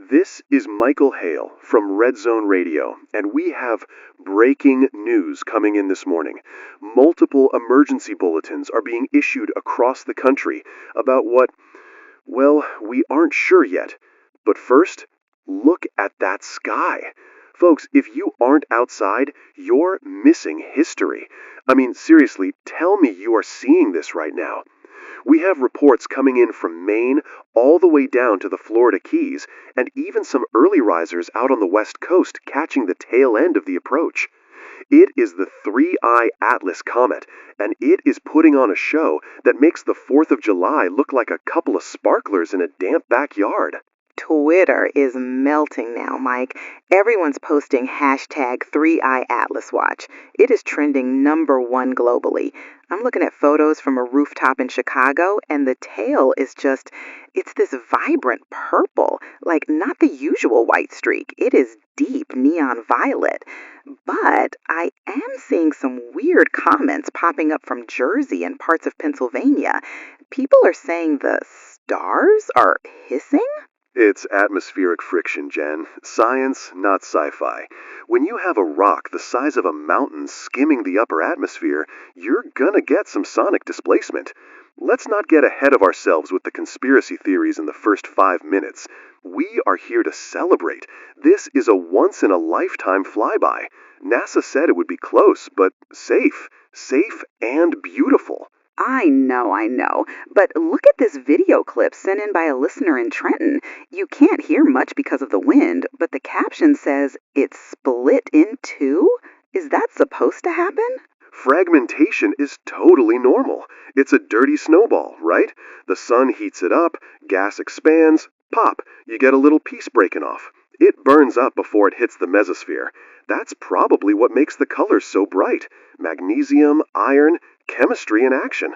This is Michael Hale from Red Zone Radio, and we have breaking news coming in this morning. Multiple emergency bulletins are being issued across the country about what, well, we aren't sure yet. But first, look at that sky. Folks, if you aren't outside, you're missing history. I mean, seriously, tell me you are seeing this right now. We have reports coming in from Maine all the way down to the Florida Keys, and even some early risers out on the West Coast catching the tail end of the approach. It is the 3-Eye Atlas Comet, and it is putting on a show that makes the 4th of July look like a couple of sparklers in a damp backyard. Twitter is melting now, Mike. Everyone's posting hashtag 3-Eye Atlas Watch. It is trending #1 globally. I'm looking at photos from a rooftop in Chicago, and the tail is it's this vibrant purple, like not the usual white streak. It is deep neon violet. But I am seeing some weird comments popping up from Jersey and parts of Pennsylvania. People are saying the stars are hissing? It's atmospheric friction, Jen. Science, not sci-fi. When you have a rock the size of a mountain skimming the upper atmosphere, you're gonna get some sonic displacement. Let's not get ahead of ourselves with the conspiracy theories in the first 5 minutes. We are here to celebrate. This is a once-in-a-lifetime flyby. NASA said it would be close, but safe. Safe and beautiful. I know. But look at this video clip sent in by a listener in Trenton. You can't hear much because of the wind, but the caption says it's split in two? Is that supposed to happen? Fragmentation is totally normal. It's a dirty snowball, right? The sun heats it up, gas expands, pop, you get a little piece breaking off. It burns up before it hits the mesosphere. That's probably what makes the colors so bright. Magnesium, iron, chemistry in action.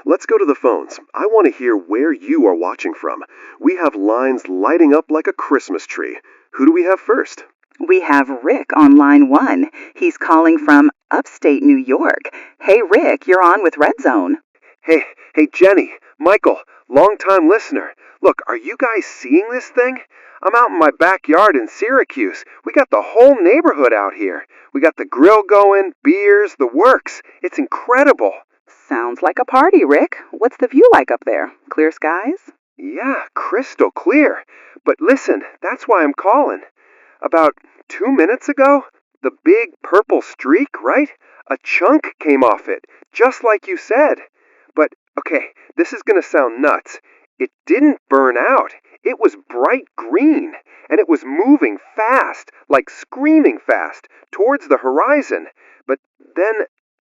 Let's go to the phones. I want to hear where you are watching from. We have lines lighting up like a Christmas tree. Who do we have first? We have Rick on line 1. He's calling from upstate New York. Hey, Rick, you're on with Red Zone. Hey, Jenny, Michael, long-time listener. Look, are you guys seeing this thing? I'm out in my backyard in Syracuse. We got the whole neighborhood out here. We got the grill going, beers, the works. It's incredible. Sounds like a party, Rick. What's the view like up there? Clear skies? Yeah, crystal clear. But listen, that's why I'm calling. About 2 minutes ago, the big purple streak, right? A chunk came off it, just like you said. But, okay, this is going to sound nuts. It didn't burn out. It was bright green, and it was moving fast, like screaming fast, towards the horizon. But then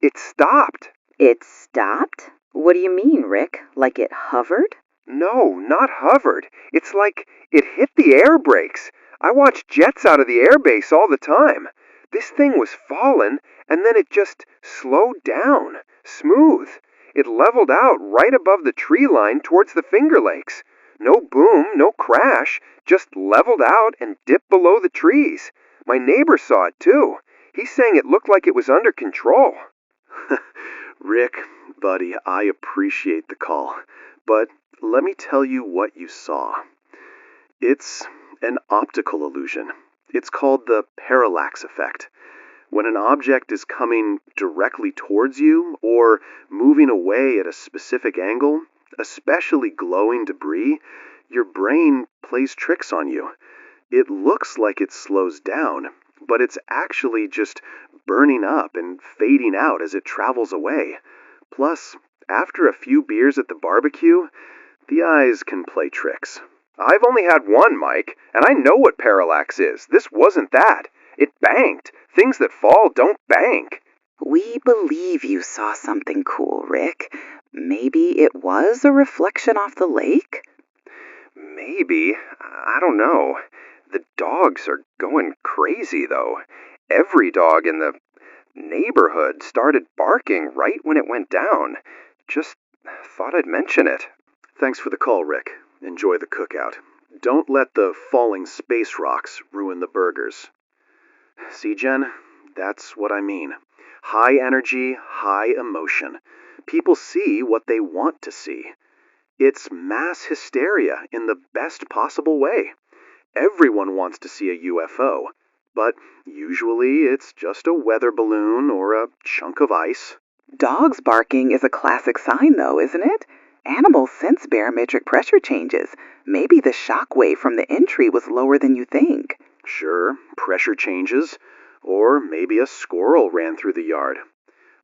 it stopped. It stopped? What do you mean, Rick? Like it hovered? No, not hovered. It's like it hit the air brakes. I watch jets out of the airbase all the time. This thing was falling, and then it just slowed down, smooth. It leveled out right above the tree line towards the Finger Lakes. No boom, no crash, just leveled out and dipped below the trees. My neighbor saw it too. He's saying it looked like it was under control. Rick, buddy, I appreciate the call, but let me tell you what you saw. It's an optical illusion. It's called the parallax effect. When an object is coming directly towards you or moving away at a specific angle, especially glowing debris, your brain plays tricks on you. It looks like it slows down, but it's actually just burning up and fading out as it travels away. Plus, after a few beers at the barbecue, the eyes can play tricks. I've only had one, Mike, and I know what parallax is. This wasn't that. It banked. Things that fall don't bank. We believe you saw something cool, Rick. Maybe it was a reflection off the lake? Maybe. I don't know. The dogs are going crazy, though. Every dog in the neighborhood started barking right when it went down. Just thought I'd mention it. Thanks for the call, Rick. Enjoy the cookout. Don't let the falling space rocks ruin the burgers. See, Jen? That's what I mean. High energy, high emotion. People see what they want to see. It's mass hysteria in the best possible way. Everyone wants to see a UFO, but usually it's just a weather balloon or a chunk of ice. Dogs barking is a classic sign, though, isn't it? Animals sense barometric pressure changes. Maybe the shock wave from the entry was lower than you think. Sure, pressure changes, or maybe a squirrel ran through the yard.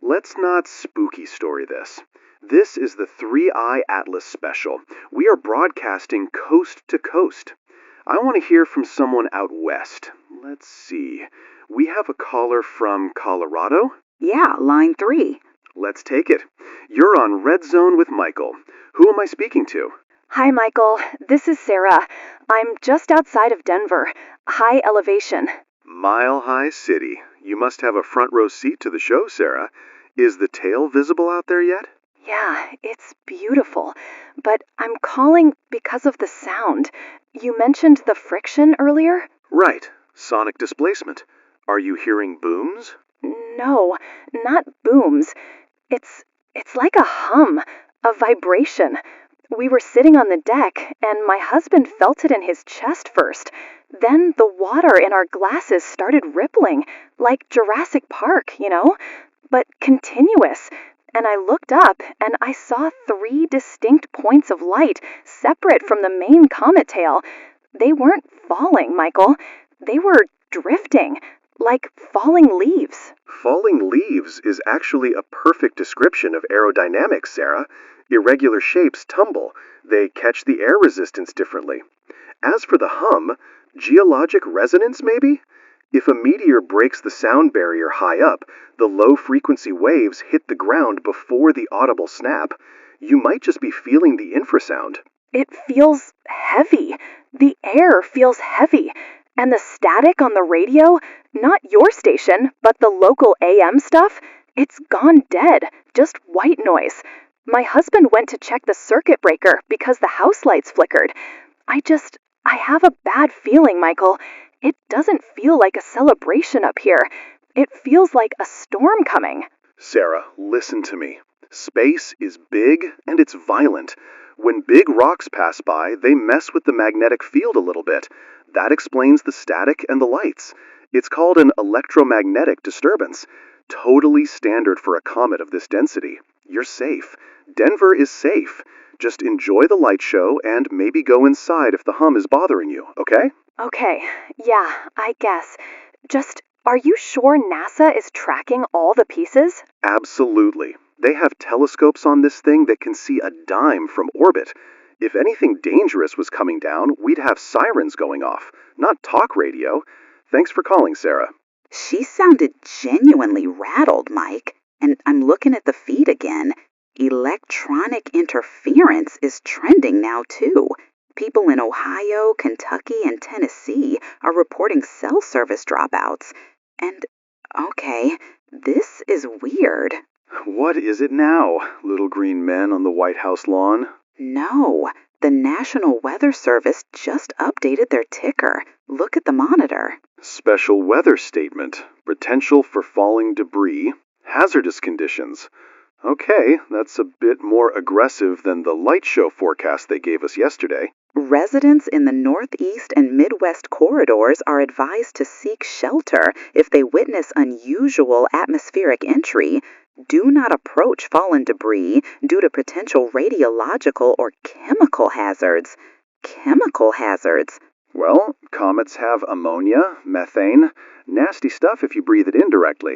Let's not spooky story this. This is the 3i Atlas special. We are broadcasting coast to coast. I want to hear from someone out west. Let's see. We have a caller from Colorado? Yeah, line 3. Let's take it. You're on Red Zone with Michael. Who am I speaking to? Hi, Michael. This is Sarah. I'm just outside of Denver. High elevation. Mile High City. You must have a front row seat to the show, Sarah. Is the tail visible out there yet? Yeah, it's beautiful. But I'm calling because of the sound. You mentioned the friction earlier? Right. Sonic displacement. Are you hearing booms? No, not booms. It's like a hum, a vibration. We were sitting on the deck, and my husband felt it in his chest first. Then the water in our glasses started rippling, like Jurassic Park, but continuous. And I looked up, and I saw 3 distinct points of light, separate from the main comet tail. They weren't falling, Michael. They were drifting, like falling leaves. Falling leaves is actually a perfect description of aerodynamics, Sarah. Irregular shapes tumble. They catch the air resistance differently. As for the hum, geologic resonance, maybe? If a meteor breaks the sound barrier high up, the low-frequency waves hit the ground before the audible snap. You might just be feeling the infrasound. It feels heavy. The air feels heavy. And the static on the radio, not your station, but the local AM stuff, it's gone dead. Just white noise. My husband went to check the circuit breaker because the house lights flickered. I have a bad feeling, Michael. It doesn't feel like a celebration up here. It feels like a storm coming. Sarah, listen to me. Space is big and it's violent. When big rocks pass by, they mess with the magnetic field a little bit. That explains the static and the lights. It's called an electromagnetic disturbance. Totally standard for a comet of this density. You're safe. Denver is safe. Just enjoy the light show and maybe go inside if the hum is bothering you, okay? Okay, yeah, I guess. Just, are you sure NASA is tracking all the pieces? Absolutely. They have telescopes on this thing that can see a dime from orbit. If anything dangerous was coming down, we'd have sirens going off, not talk radio. Thanks for calling, Sarah. She sounded genuinely rattled, Mike. And I'm looking at the feed again. Electronic interference is trending now, too. People in Ohio, Kentucky, and Tennessee are reporting cell service dropouts. And, okay, this is weird. What is it now, little green men on the White House lawn? No, the National Weather Service just updated their ticker. Look at the monitor. Special weather statement. Potential for falling debris. Hazardous conditions. Okay, that's a bit more aggressive than the light show forecast they gave us yesterday. Residents in the Northeast and Midwest corridors are advised to seek shelter if they witness unusual atmospheric entry. Do not approach fallen debris due to potential radiological or chemical hazards. Chemical hazards? Well, comets have ammonia, methane, nasty stuff if you breathe it in directly.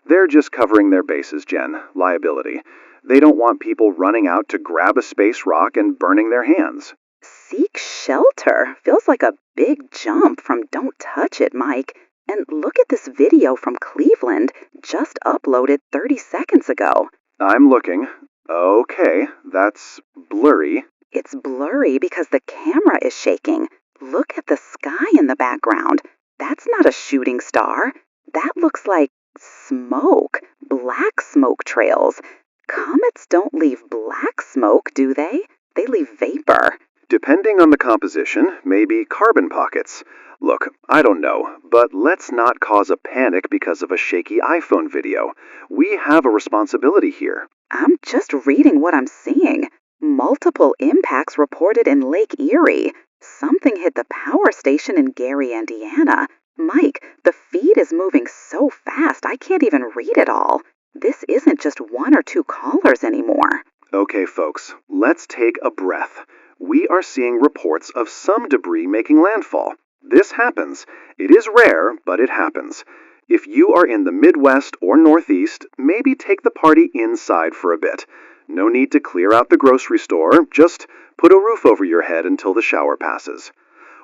They're just covering their bases, Jen. Liability. They don't want people running out to grab a space rock and burning their hands. Seek shelter feels like a big jump from don't touch it, Mike. And look at this video from Cleveland, just uploaded 30 seconds ago. I'm looking. Okay, that's blurry. It's blurry because the camera is shaking. Look at the sky in the background. That's not a shooting star. That looks like smoke, black smoke trails. Comets don't leave black smoke, do they? They leave vapor. Depending on the composition, maybe carbon pockets. Look, I don't know, but let's not cause a panic because of a shaky iPhone video. We have a responsibility here. I'm just reading what I'm seeing. Multiple impacts reported in Lake Erie. Something hit the power station in Gary, Indiana. Mike, the feed is moving so fast I can't even read it all. This isn't just one or two callers anymore. Okay, folks, let's take a breath. We are seeing reports of some debris making landfall. This happens. It is rare, but it happens. If you are in the Midwest or Northeast, maybe take the party inside for a bit. No need to clear out the grocery store, just put a roof over your head until the shower passes.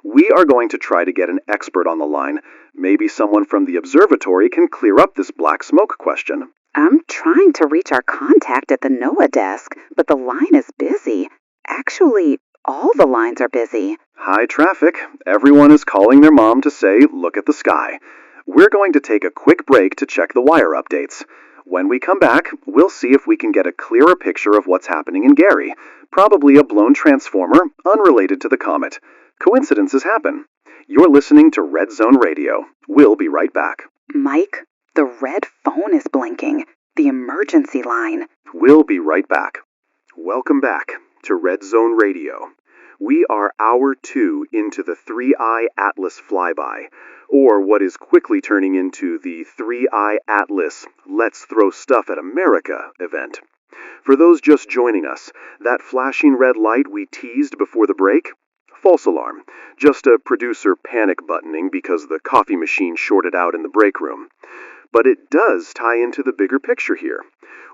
We are going to try to get an expert on the line. Maybe someone from the observatory can clear up this black smoke question. I'm trying to reach our contact at the NOAA desk, but the line is busy. Actually, all the lines are busy. High traffic. Everyone is calling their mom to say, look at the sky. We're going to take a quick break to check the wire updates. When we come back, we'll see if we can get a clearer picture of what's happening in Gary. Probably a blown transformer, unrelated to the comet. Coincidences happen. You're listening to Red Zone Radio. We'll be right back. Mike, the red phone is blinking. The emergency line. We'll be right back. Welcome back to Red Zone Radio. We are hour 2 into the 3-Eye Atlas flyby, or what is quickly turning into the 3-Eye Atlas Let's Throw Stuff at America event. For those just joining us, that flashing red light we teased before the break? False alarm. Just a producer panic buttoning because the coffee machine shorted out in the break room. But it does tie into the bigger picture here.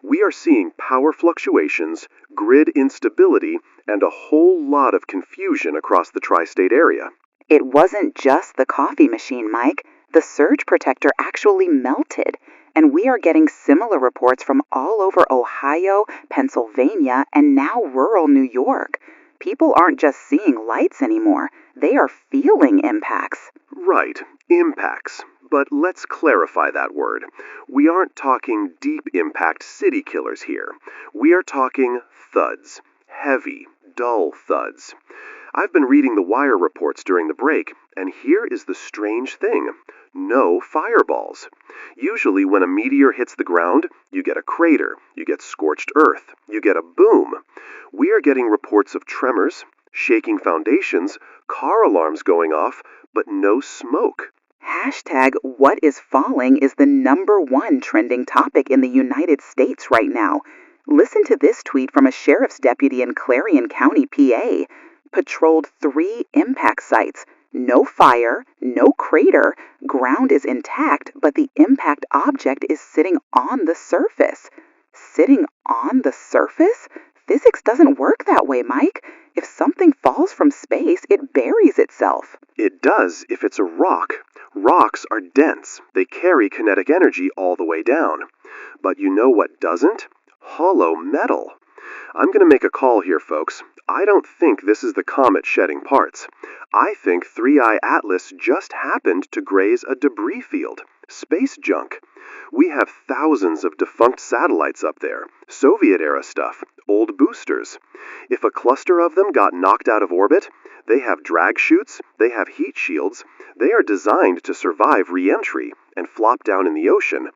We are seeing power fluctuations, grid instability, and a whole lot of confusion across the tri-state area. It wasn't just the coffee machine, Mike. The surge protector actually melted, and we are getting similar reports from all over Ohio, Pennsylvania, and now rural New York. People aren't just seeing lights anymore. They are feeling impacts. Right, impacts. But let's clarify that word. We aren't talking deep impact city killers here. We are talking thuds. Heavy, dull thuds. I've been reading the wire reports during the break, and here is the strange thing. No fireballs. Usually when a meteor hits the ground, you get a crater, you get scorched earth, you get a boom. We are getting reports of tremors, shaking foundations, car alarms going off, but no smoke. Hashtag what is falling is the #1 trending topic in the United States right now. Listen to this tweet from a sheriff's deputy in Clarion County, PA. Patrolled 3 impact sites. No fire, no crater, ground is intact, but the impact object is sitting on the surface. Sitting on the surface? Physics doesn't work that way, Mike. If something falls from space, it buries itself. It does if it's a rock. Rocks are dense. They carry kinetic energy all the way down. But you know what doesn't? Hollow metal. I'm going to make a call here, folks. I don't think this is the comet shedding parts. I think 3-Eye Atlas just happened to graze a debris field. Space junk. We have thousands of defunct satellites up there. Soviet-era stuff. Old boosters. If a cluster of them got knocked out of orbit, they have drag chutes, they have heat shields, they are designed to survive re-entry and flop down in the ocean.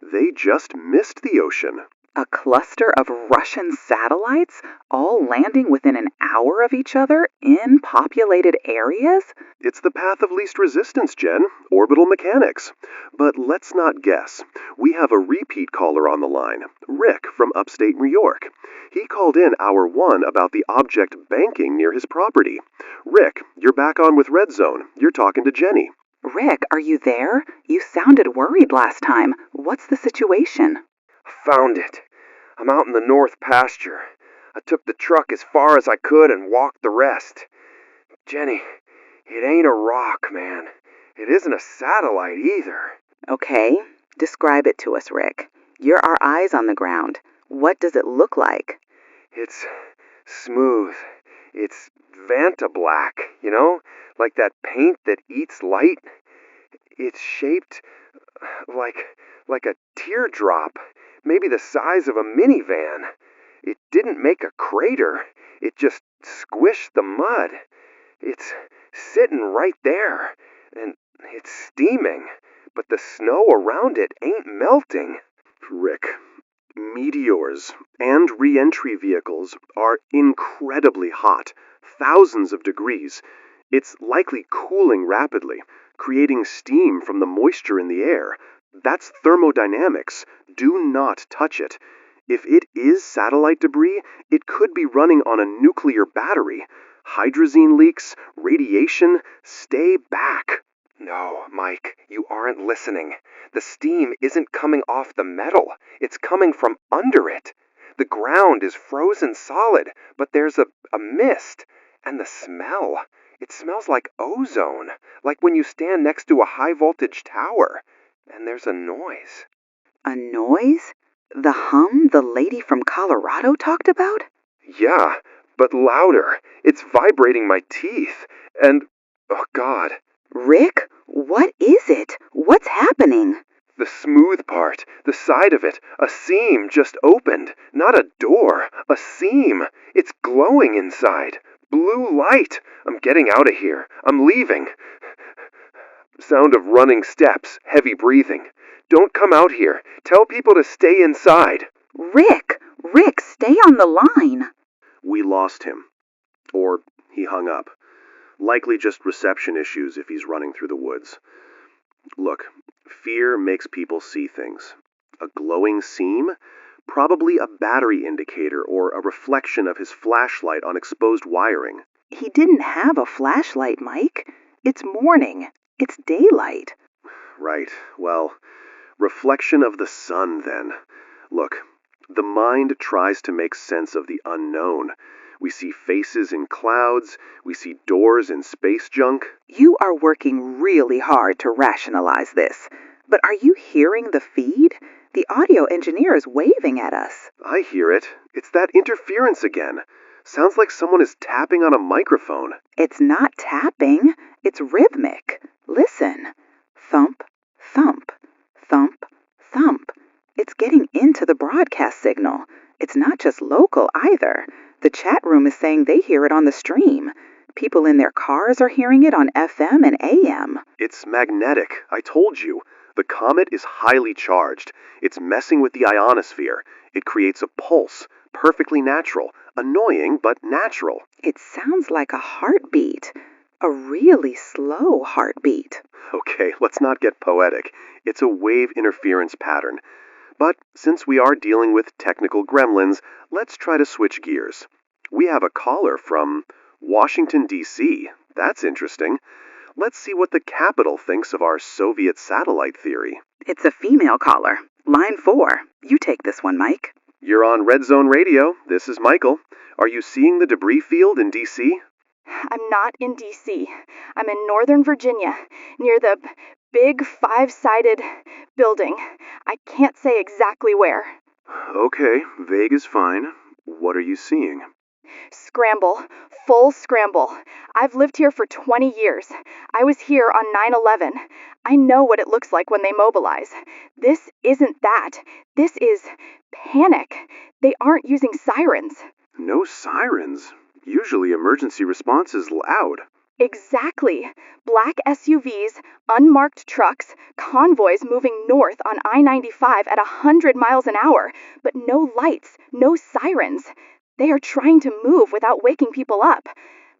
They just missed the ocean. A cluster of Russian satellites, all landing within an hour of each other in populated areas? It's the path of least resistance, Jen. Orbital mechanics. But let's not guess. We have a repeat caller on the line, Rick from upstate New York. He called in hour 1 about the object banking near his property. Rick, you're back on with Red Zone. You're talking to Jenny. Rick, are you there? You sounded worried last time. What's the situation? Found it. I'm out in the north pasture. I took the truck as far as I could and walked the rest. Jenny, it ain't a rock, man. It isn't a satellite either. Okay, describe it to us, Rick. You're our eyes on the ground. What does it look like? It's smooth. It's Vanta black, you know? Like that paint that eats light. It's shaped like a teardrop. Maybe the size of a minivan. It didn't make a crater. It just squished the mud. It's sitting right there, and it's steaming, but the snow around it ain't melting. Rick, meteors and re-entry vehicles are incredibly hot, thousands of degrees. It's likely cooling rapidly, creating steam from the moisture in the air. That's thermodynamics. Do not touch it. If it is satellite debris, it could be running on a nuclear battery. Hydrazine leaks, radiation, stay back. No, Mike, you aren't listening. The steam isn't coming off the metal. It's coming from under it. The ground is frozen solid, but there's a mist. And the smell. It smells like ozone, like when you stand next to a high-voltage tower. And there's a noise. A noise? The hum the lady from Colorado talked about? Yeah, but louder. It's vibrating my teeth. And, oh God. Rick, what is it? What's happening? The smooth part, the side of it, a seam just opened. Not a door, a seam. It's glowing inside. Blue light. I'm getting out of here. I'm leaving. Sound of running steps, heavy breathing. Don't come out here. Tell people to stay inside. Rick, stay on the line. We lost him. Or he hung up. Likely just reception issues if he's running through the woods. Look, fear makes people see things. A glowing seam? Probably a battery indicator or a reflection of his flashlight on exposed wiring. He didn't have a flashlight, Mike. It's morning. It's daylight. Right. Well, reflection of the sun, then. Look, the mind tries to make sense of the unknown. We see faces in clouds. We see doors in space junk. You are working really hard to rationalize this. But are you hearing the feed? The audio engineer is waving at us. I hear it. It's that interference again. Sounds like someone is tapping on a microphone. It's not tapping. It's rhythmic. Listen. Thump, thump, thump, thump. It's getting into the broadcast signal. It's not just local either. The chat room is saying they hear it on the stream. People in their cars are hearing it on FM and AM. It's magnetic. I told you. The comet is highly charged. It's messing with the ionosphere. It creates a pulse. Perfectly natural. Annoying, but natural. It sounds like a heartbeat. A really slow heartbeat. Okay, let's not get poetic. It's a wave interference pattern. But since we are dealing with technical gremlins, let's try to switch gears. We have a caller from Washington, D.C. That's interesting. Let's see what the Capitol thinks of our Soviet satellite theory. It's a female caller. Line 4. You take this one, Mike. You're on Red Zone Radio. This is Michael. Are you seeing the debris field in D.C.? I'm not in D.C. I'm in Northern Virginia, near the big 5-sided building. I can't say exactly where. Okay, vague is fine. What are you seeing? Scramble. Full scramble. I've lived here for 20 years. I was here on 9/11. I know what it looks like when they mobilize. This isn't that. This is panic. They aren't using sirens. No sirens. Usually emergency response is loud. Exactly. Black SUVs, unmarked trucks, convoys moving north on I-95 at 100 miles an hour, but no lights, no sirens. They are trying to move without waking people up.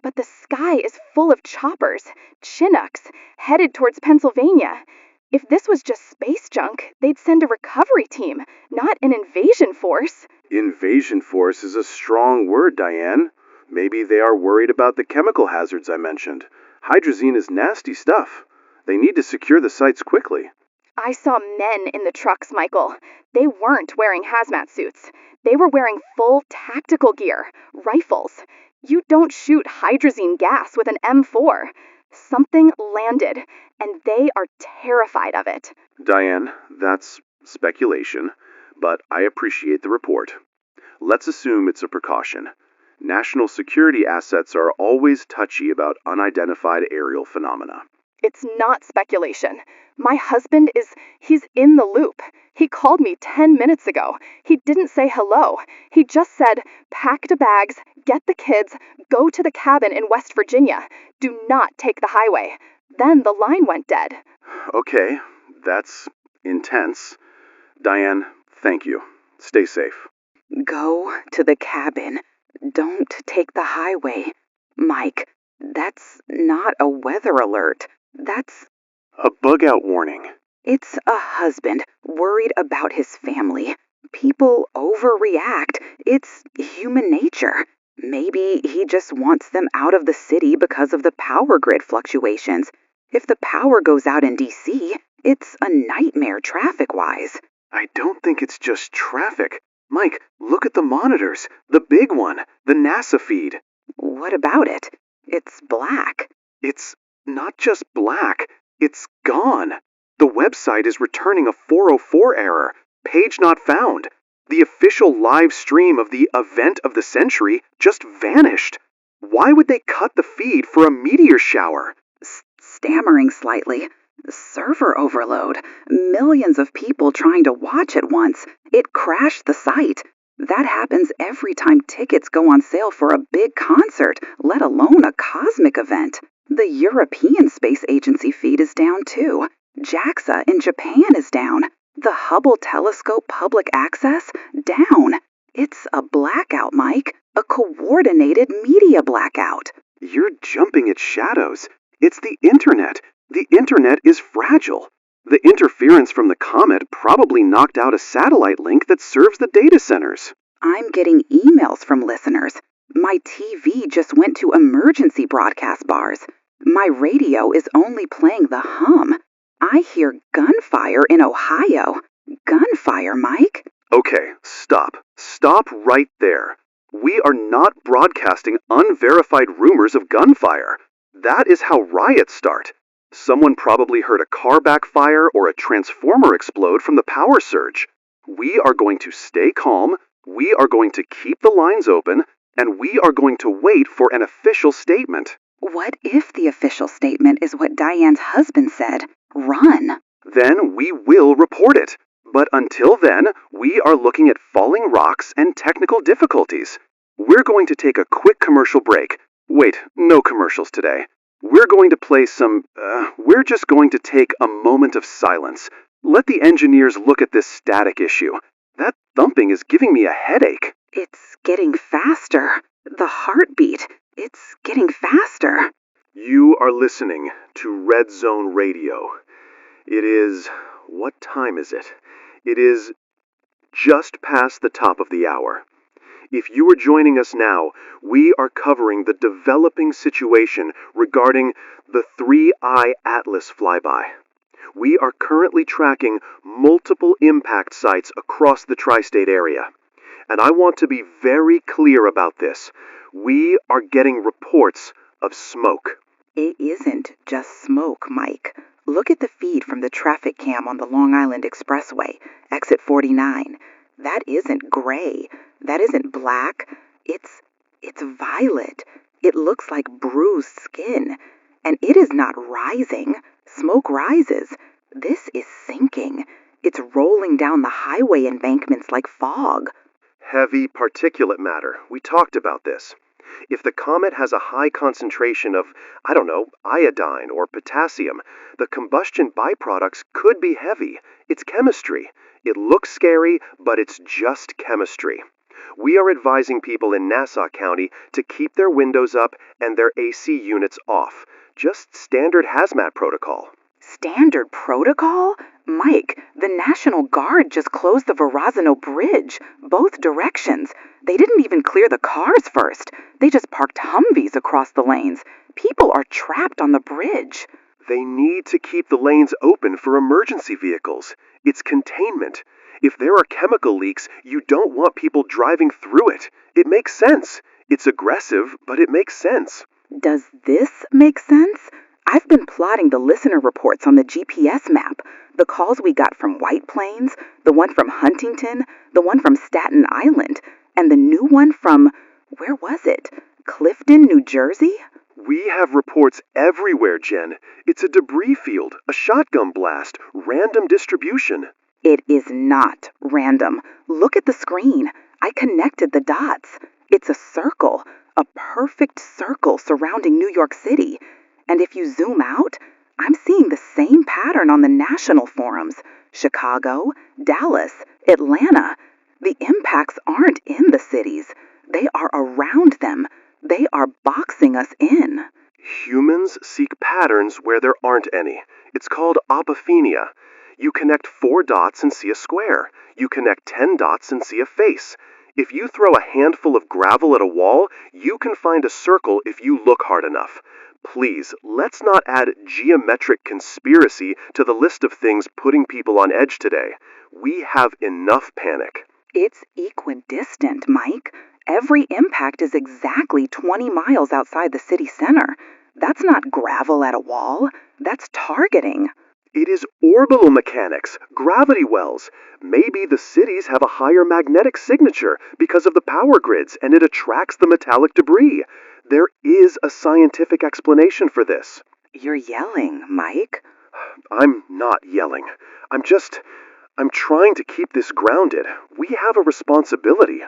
But the sky is full of choppers, Chinooks, headed towards Pennsylvania. If this was just space junk, they'd send a recovery team, not an invasion force. Invasion force is a strong word, Diane. Maybe they are worried about the chemical hazards I mentioned. Hydrazine is nasty stuff. They need to secure the sites quickly. I saw men in the trucks, Michael. They weren't wearing hazmat suits. They were wearing full tactical gear, rifles. You don't shoot hydrazine gas with an M4. Something landed, and they are terrified of it. Diane, that's speculation, but I appreciate the report. Let's assume it's a precaution. National security assets are always touchy about unidentified aerial phenomena. It's not speculation. My husband he's in the loop. He called me 10 minutes ago. He didn't say hello. He just said, pack the bags, get the kids, go to the cabin in West Virginia. Do not take the highway. Then the line went dead. Okay, that's intense. Diane, thank you. Stay safe. Go to the cabin. Don't take the highway. Mike, That's not a weather alert. That's... A bug-out warning. It's a husband worried about his family. People overreact. It's human nature. Maybe he just wants them out of the city because of the power grid fluctuations. If the power goes out in D.C., it's a nightmare traffic-wise. I don't think it's just traffic. Mike, look at the monitors. The big one. The NASA feed. What about it? It's black. It's not just black. It's gone. The website is returning a 404 error. Page not found. The official live stream of the event of the century just vanished. Why would they cut the feed for a meteor shower? Stammering slightly. Server overload. Millions of people trying to watch at once. It crashed the site. That happens every time tickets go on sale for a big concert, let alone a cosmic event. The European Space Agency feed is down too. JAXA in Japan is down. The Hubble Telescope public access, down. It's a blackout, Mike. A coordinated media blackout. You're jumping at shadows. It's the internet. The internet is fragile. The interference from the comet probably knocked out a satellite link that serves the data centers. I'm getting emails from listeners. My TV just went to emergency broadcast bars. My radio is only playing the hum. I hear gunfire in Ohio. Gunfire, Mike? Okay, stop. Stop right there. We are not broadcasting unverified rumors of gunfire. That is how riots start. Someone probably heard a car backfire or a transformer explode from the power surge. We are going to stay calm, we are going to keep the lines open, and we are going to wait for an official statement. What if the official statement is what Diane's husband said? Run. Then we will report it. But until then, we are looking at falling rocks and technical difficulties. We're going to take a quick commercial break. Wait, no commercials today. We're going to play we're just going to take a moment of silence. Let the engineers look at this static issue. That thumping is giving me a headache. It's getting faster. The heartbeat. It's getting faster. You are listening to Red Zone Radio. It is... what time is it? It is just past the top of the hour. If you are joining us now, we are covering the developing situation regarding the 3I Atlas flyby. We are currently tracking multiple impact sites across the tri-state area. And I want to be very clear about this. We are getting reports of smoke. It isn't just smoke, Mike. Look at the feed from the traffic cam on the Long Island Expressway, exit 49. That isn't gray. That isn't black. It's violet. It looks like bruised skin. And it is not rising. Smoke rises. This is sinking. It's rolling down the highway embankments like fog. Heavy particulate matter. We talked about this. If the comet has a high concentration of, iodine or potassium, the combustion byproducts could be heavy. It's chemistry. It looks scary, but it's just chemistry. We are advising people in Nassau County to keep their windows up and their AC units off. Just standard hazmat protocol. Standard protocol? Mike, the National Guard just closed the Verrazano Bridge, both directions. They didn't even clear the cars first. They just parked Humvees across the lanes. People are trapped on the bridge. They need to keep the lanes open for emergency vehicles. It's containment. If there are chemical leaks, you don't want people driving through it. It makes sense. It's aggressive, but it makes sense. Does this make sense? I've been plotting the listener reports on the GPS map. The calls we got from White Plains, the one from Huntington, the one from Staten Island, and the new one from, where was it? Clifton, New Jersey? We have reports everywhere, Jen. It's a debris field, a shotgun blast, random distribution. It is not random. Look at the screen. I connected the dots. It's a circle, a perfect circle surrounding New York City. And if you zoom out, I'm seeing the same pattern on the national forums. Chicago, Dallas, Atlanta. The impacts aren't in the cities. They are around them. They are boxing us in. Humans seek patterns where there aren't any. It's called apophenia. You connect 4 dots and see a square. You connect 10 dots and see a face. If you throw a handful of gravel at a wall, you can find a circle if you look hard enough. Please, let's not add geometric conspiracy to the list of things putting people on edge today. We have enough panic. It's equidistant, Mike. Every impact is exactly 20 miles outside the city center. That's not gravel at a wall. That's targeting. It is orbital mechanics, gravity wells. Maybe the cities have a higher magnetic signature because of the power grids and it attracts the metallic debris. There is a scientific explanation for this. You're yelling, Mike. I'm not yelling. I'm trying to keep this grounded. We have a responsibility.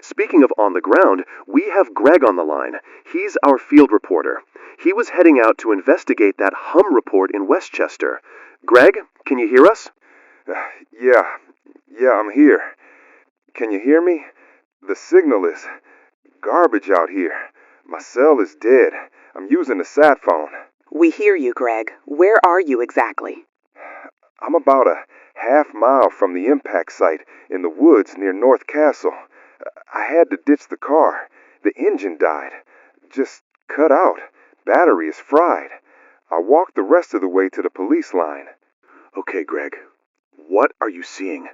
Speaking of on the ground, we have Greg on the line. He's our field reporter. He was heading out to investigate that hum report in Westchester. Greg, can you hear us? Yeah, I'm here. Can you hear me? The signal is garbage out here. My cell is dead. I'm using the sat phone. We hear you, Greg. Where are you exactly? I'm about a half-mile from the impact site in the woods near North Castle. I had to ditch the car. The engine died. Just cut out. Battery is fried. I walked the rest of the way to the police line. Okay, Greg. What are you seeing?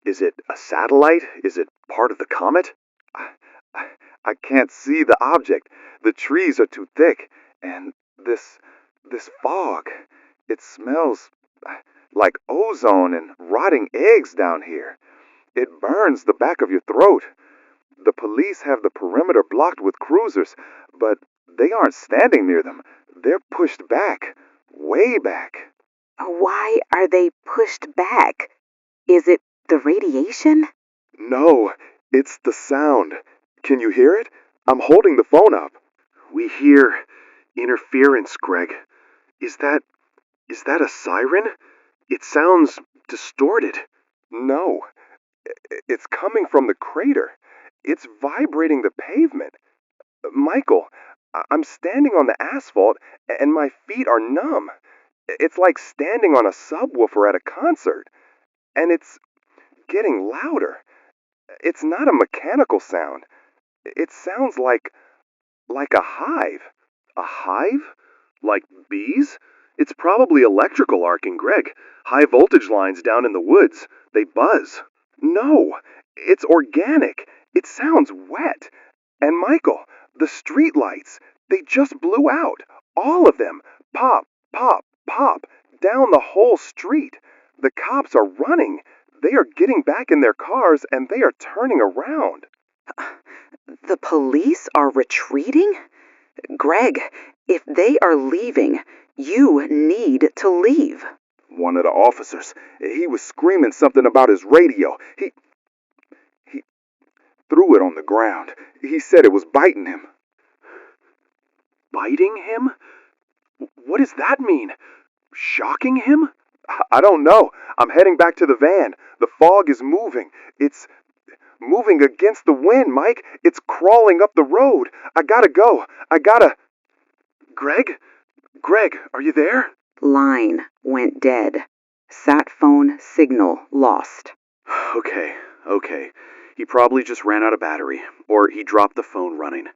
Is it a satellite? Is it part of the comet? I can't see the object. The trees are too thick. And this fog. It smells like ozone and rotting eggs down here. It burns the back of your throat. The police have the perimeter blocked with cruisers, but they aren't standing near them. They're pushed back, way back. Why are they pushed back? Is it the radiation? No, it's the sound. Can you hear it? I'm holding the phone up. We hear interference, Greg. Is that a siren? It sounds distorted. No, it's coming from the crater. It's vibrating the pavement. Michael, I'm standing on the asphalt and my feet are numb. It's like standing on a subwoofer at a concert. And it's getting louder. It's not a mechanical sound. It sounds like a hive. A hive? Like bees? It's probably electrical arcing, Greg. High voltage lines down in the woods. They buzz. No, it's organic. It sounds wet. And Michael, the street lights, they just blew out. All of them. Pop, pop, pop. Down the whole street. The cops are running. They are getting back in their cars and they are turning around. The police are retreating? Greg, if they are leaving, you need to leave. One of the officers, he was screaming something about his radio. He threw it on the ground. He said it was biting him. Biting him? What does that mean? Shocking him? I don't know. I'm heading back to the van. The fog is moving. It's moving against the wind, Mike. It's crawling up the road. I gotta go. Greg? Greg, are you there? Line went dead. Sat phone signal lost. Okay. He probably just ran out of battery, or he dropped the phone running.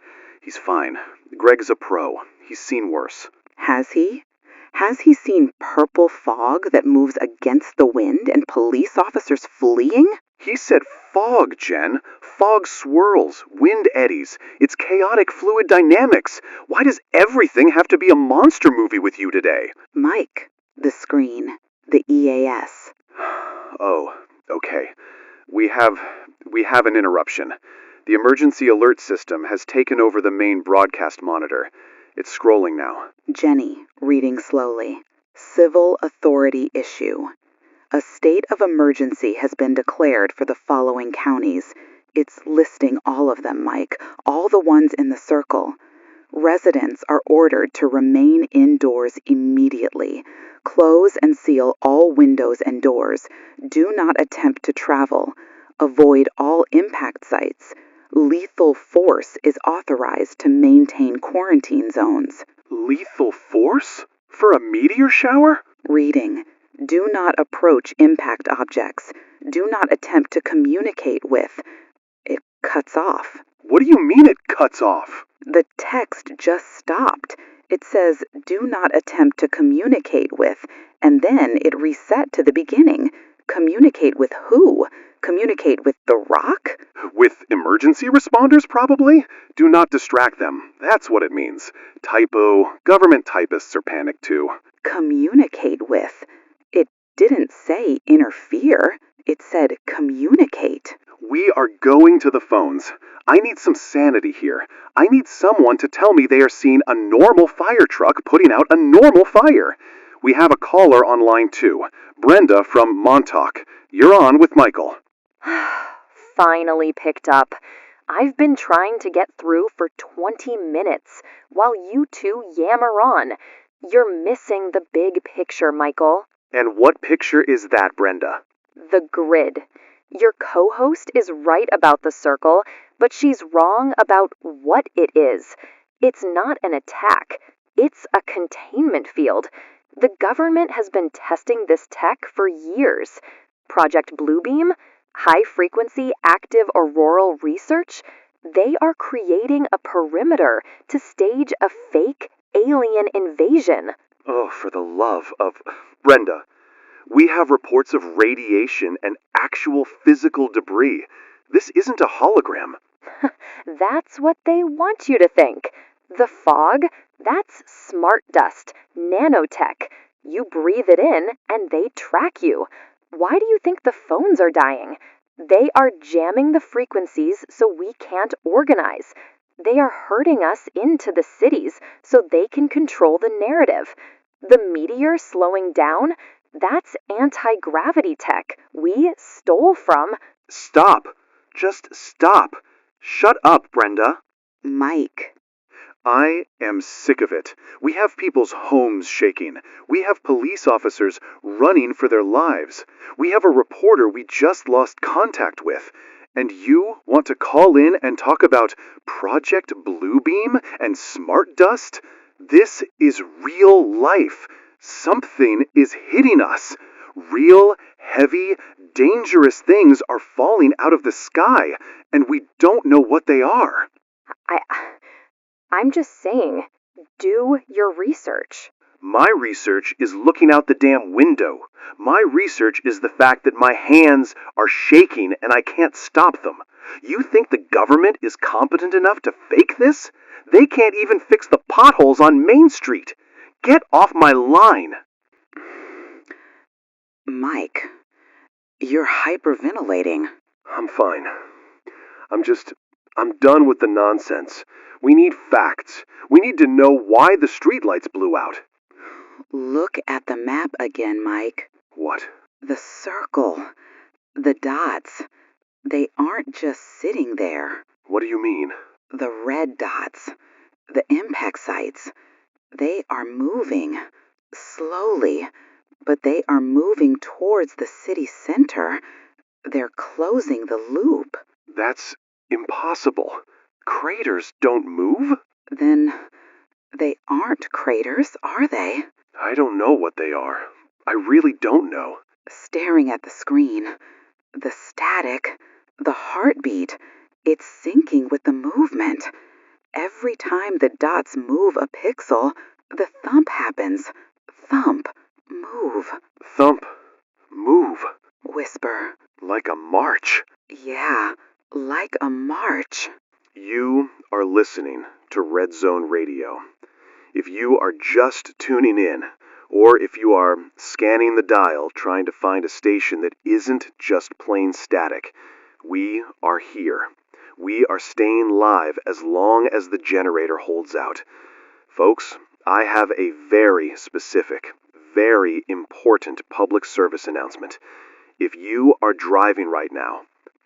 He's fine. Greg's a pro. He's seen worse. Has he? Has he seen purple fog that moves against the wind and police officers fleeing? He said fog, Jen. Fog swirls, wind eddies. It's chaotic fluid dynamics. Why does everything have to be a monster movie with you today? Mike, the screen, the EAS. Oh, okay. We have an interruption. The emergency alert system has taken over the main broadcast monitor. It's scrolling now. Jenny, reading slowly. Civil authority issue. A state of emergency has been declared for the following counties. It's listing all of them, Mike, all the ones in the circle. Residents are ordered to remain indoors immediately. Close and seal all windows and doors. Do not attempt to travel. Avoid all impact sites. Lethal force is authorized to maintain quarantine zones. Lethal force? For a meteor shower? Reading. Do not approach impact objects. Do not attempt to communicate with. It cuts off. What do you mean it cuts off? The text just stopped. It says, do not attempt to communicate with, and then it reset to the beginning. Communicate with who? Communicate with the rock? With emergency responders, probably? Do not distract them. That's what it means. Typo. Government typists are panicked too. Communicate with. It didn't say interfere. It said communicate. We are going to the phones. I need some sanity here. I need someone to tell me they are seeing a normal fire truck putting out a normal fire. We have a caller on line 2. Brenda from Montauk. You're on with Michael. Finally picked up. I've been trying to get through for 20 minutes while you two yammer on. You're missing the big picture, Michael. And what picture is that, Brenda? The grid. Your co-host is right about the circle, but she's wrong about what it is. It's not an attack. It's a containment field. The government has been testing this tech for years. Project Bluebeam, high-frequency active auroral research, they are creating a perimeter to stage a fake alien invasion. Oh, for the love of... Brenda, we have reports of radiation and actual physical debris. This isn't a hologram. That's what they want you to think. The fog, that's smart dust, nanotech. You breathe it in and they track you. Why do you think the phones are dying? They are jamming the frequencies so we can't organize. They are herding us into the cities so they can control the narrative. The meteor slowing down, that's anti-gravity tech we stole from... Stop. Just stop. Shut up, Brenda. Mike. I am sick of it. We have people's homes shaking. We have police officers running for their lives. We have a reporter we just lost contact with. And you want to call in and talk about Project Bluebeam and Smart Dust? This is real life. Something is hitting us. Real, heavy, dangerous things are falling out of the sky, and we don't know what they are. I'm just saying, do your research. My research is looking out the damn window. My research is the fact that my hands are shaking and I can't stop them. You think the government is competent enough to fake this? They can't even fix the potholes on Main Street. Get off my line. Mike, you're hyperventilating. I'm fine. I'm done with the nonsense. We need facts. We need to know why the streetlights blew out. Look at the map again, Mike. What? The circle. The dots. They aren't just sitting there. What do you mean? The red dots. The impact sites. They are moving. Slowly. But they are moving towards the city center. They're closing the loop. That's impossible. Craters don't move? Then they aren't craters, are they? I don't know what they are. I really don't know. Staring at the screen. The static. The heartbeat. It's syncing with the movement. Every time the dots move a pixel, the thump happens. Thump. Move. Thump. Move. Whisper. Like a march. Yeah, like a march. You are listening to Red Zone Radio. If you are just tuning in, or if you are scanning the dial trying to find a station that isn't just plain static, we are here. We are staying live as long as the generator holds out. Folks, I have a very specific, very important public service announcement. If you are driving right now,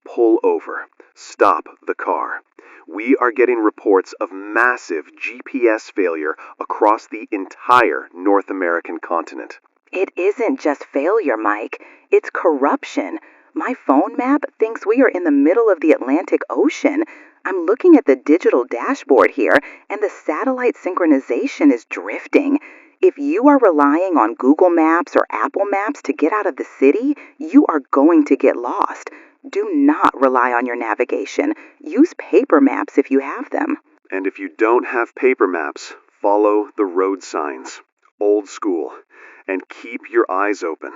pull over. Stop the car. We are getting reports of massive GPS failure across the entire North American continent. It isn't just failure, Mike. It's corruption. My phone map thinks we are in the middle of the Atlantic Ocean. I'm looking at the digital dashboard here, and the satellite synchronization is drifting. If you are relying on Google Maps or Apple Maps to get out of the city, you are going to get lost. Do not rely on your navigation. Use paper maps if you have them. And if you don't have paper maps, follow the road signs. Old school. And keep your eyes open.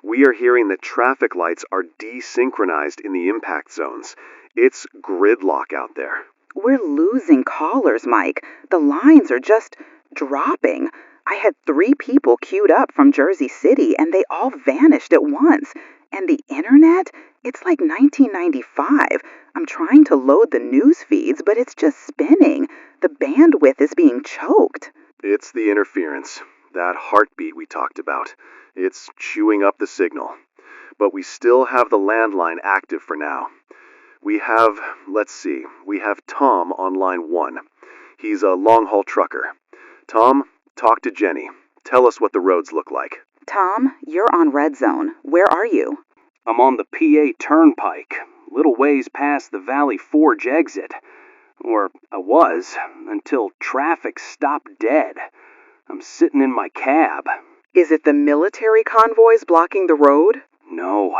We are hearing that traffic lights are desynchronized in the impact zones. It's gridlock out there. We're losing callers, Mike. The lines are just dropping. I had 3 people queued up from Jersey City, and they all vanished at once. And the internet? It's like 1995. I'm trying to load the news feeds, but it's just spinning. The bandwidth is being choked. It's the interference, that heartbeat we talked about. It's chewing up the signal. But we still have the landline active for now. We have Tom on line 1. He's a long-haul trucker. Tom, talk to Jenny. Tell us what the roads look like. Tom, you're on Red Zone. Where are you? I'm on the PA Turnpike, little ways past the Valley Forge exit. Or I was, until traffic stopped dead. I'm sitting in my cab. Is it the military convoys blocking the road? No,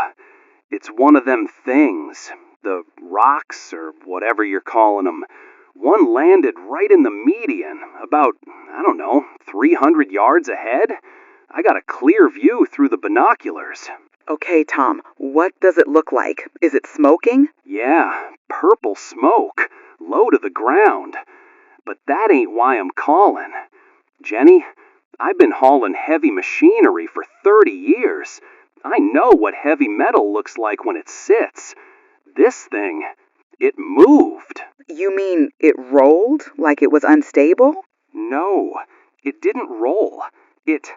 it's one of them things. The rocks, or whatever you're calling them. One landed right in the median, about, 300 yards ahead. I got a clear view through the binoculars. Okay, Tom, what does it look like? Is it smoking? Yeah, purple smoke, low to the ground. But that ain't why I'm calling. Jenny, I've been hauling heavy machinery for 30 years. I know what heavy metal looks like when it sits. This thing, it moved. You mean it rolled like it was unstable? No, it didn't roll. It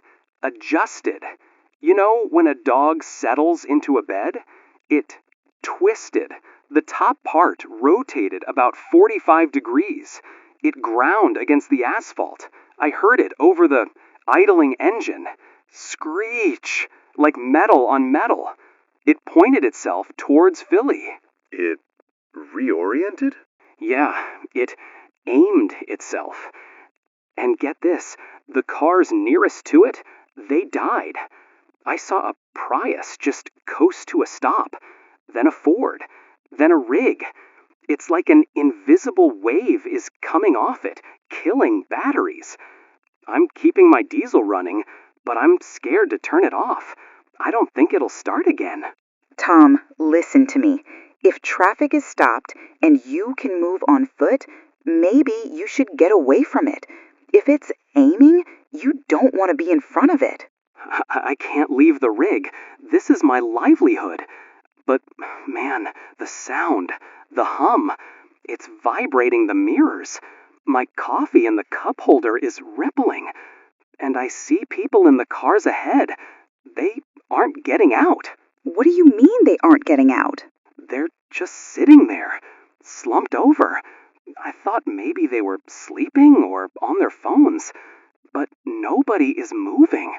adjusted. You know when a dog settles into a bed? It twisted. The top part rotated about 45 degrees. It ground against the asphalt. I heard it over the idling engine. Screech, like metal on metal. It pointed itself towards Philly. It reoriented? Yeah, it aimed itself. And get this, the cars nearest to it, they died. I saw a Prius just coast to a stop, then a Ford, then a rig. It's like an invisible wave is coming off it, killing batteries. I'm keeping my diesel running, but I'm scared to turn it off. I don't think it'll start again. Tom, listen to me. If traffic is stopped and you can move on foot, maybe you should get away from it. If it's aiming, you don't want to be in front of it. I can't leave the rig. This is my livelihood. But, man, the sound, the hum, it's vibrating the mirrors. My coffee in the cup holder is rippling. And I see people in the cars ahead. They aren't getting out. What do you mean they aren't getting out? They're just sitting there, slumped over. I thought maybe they were sleeping or on their phones. But nobody is moving.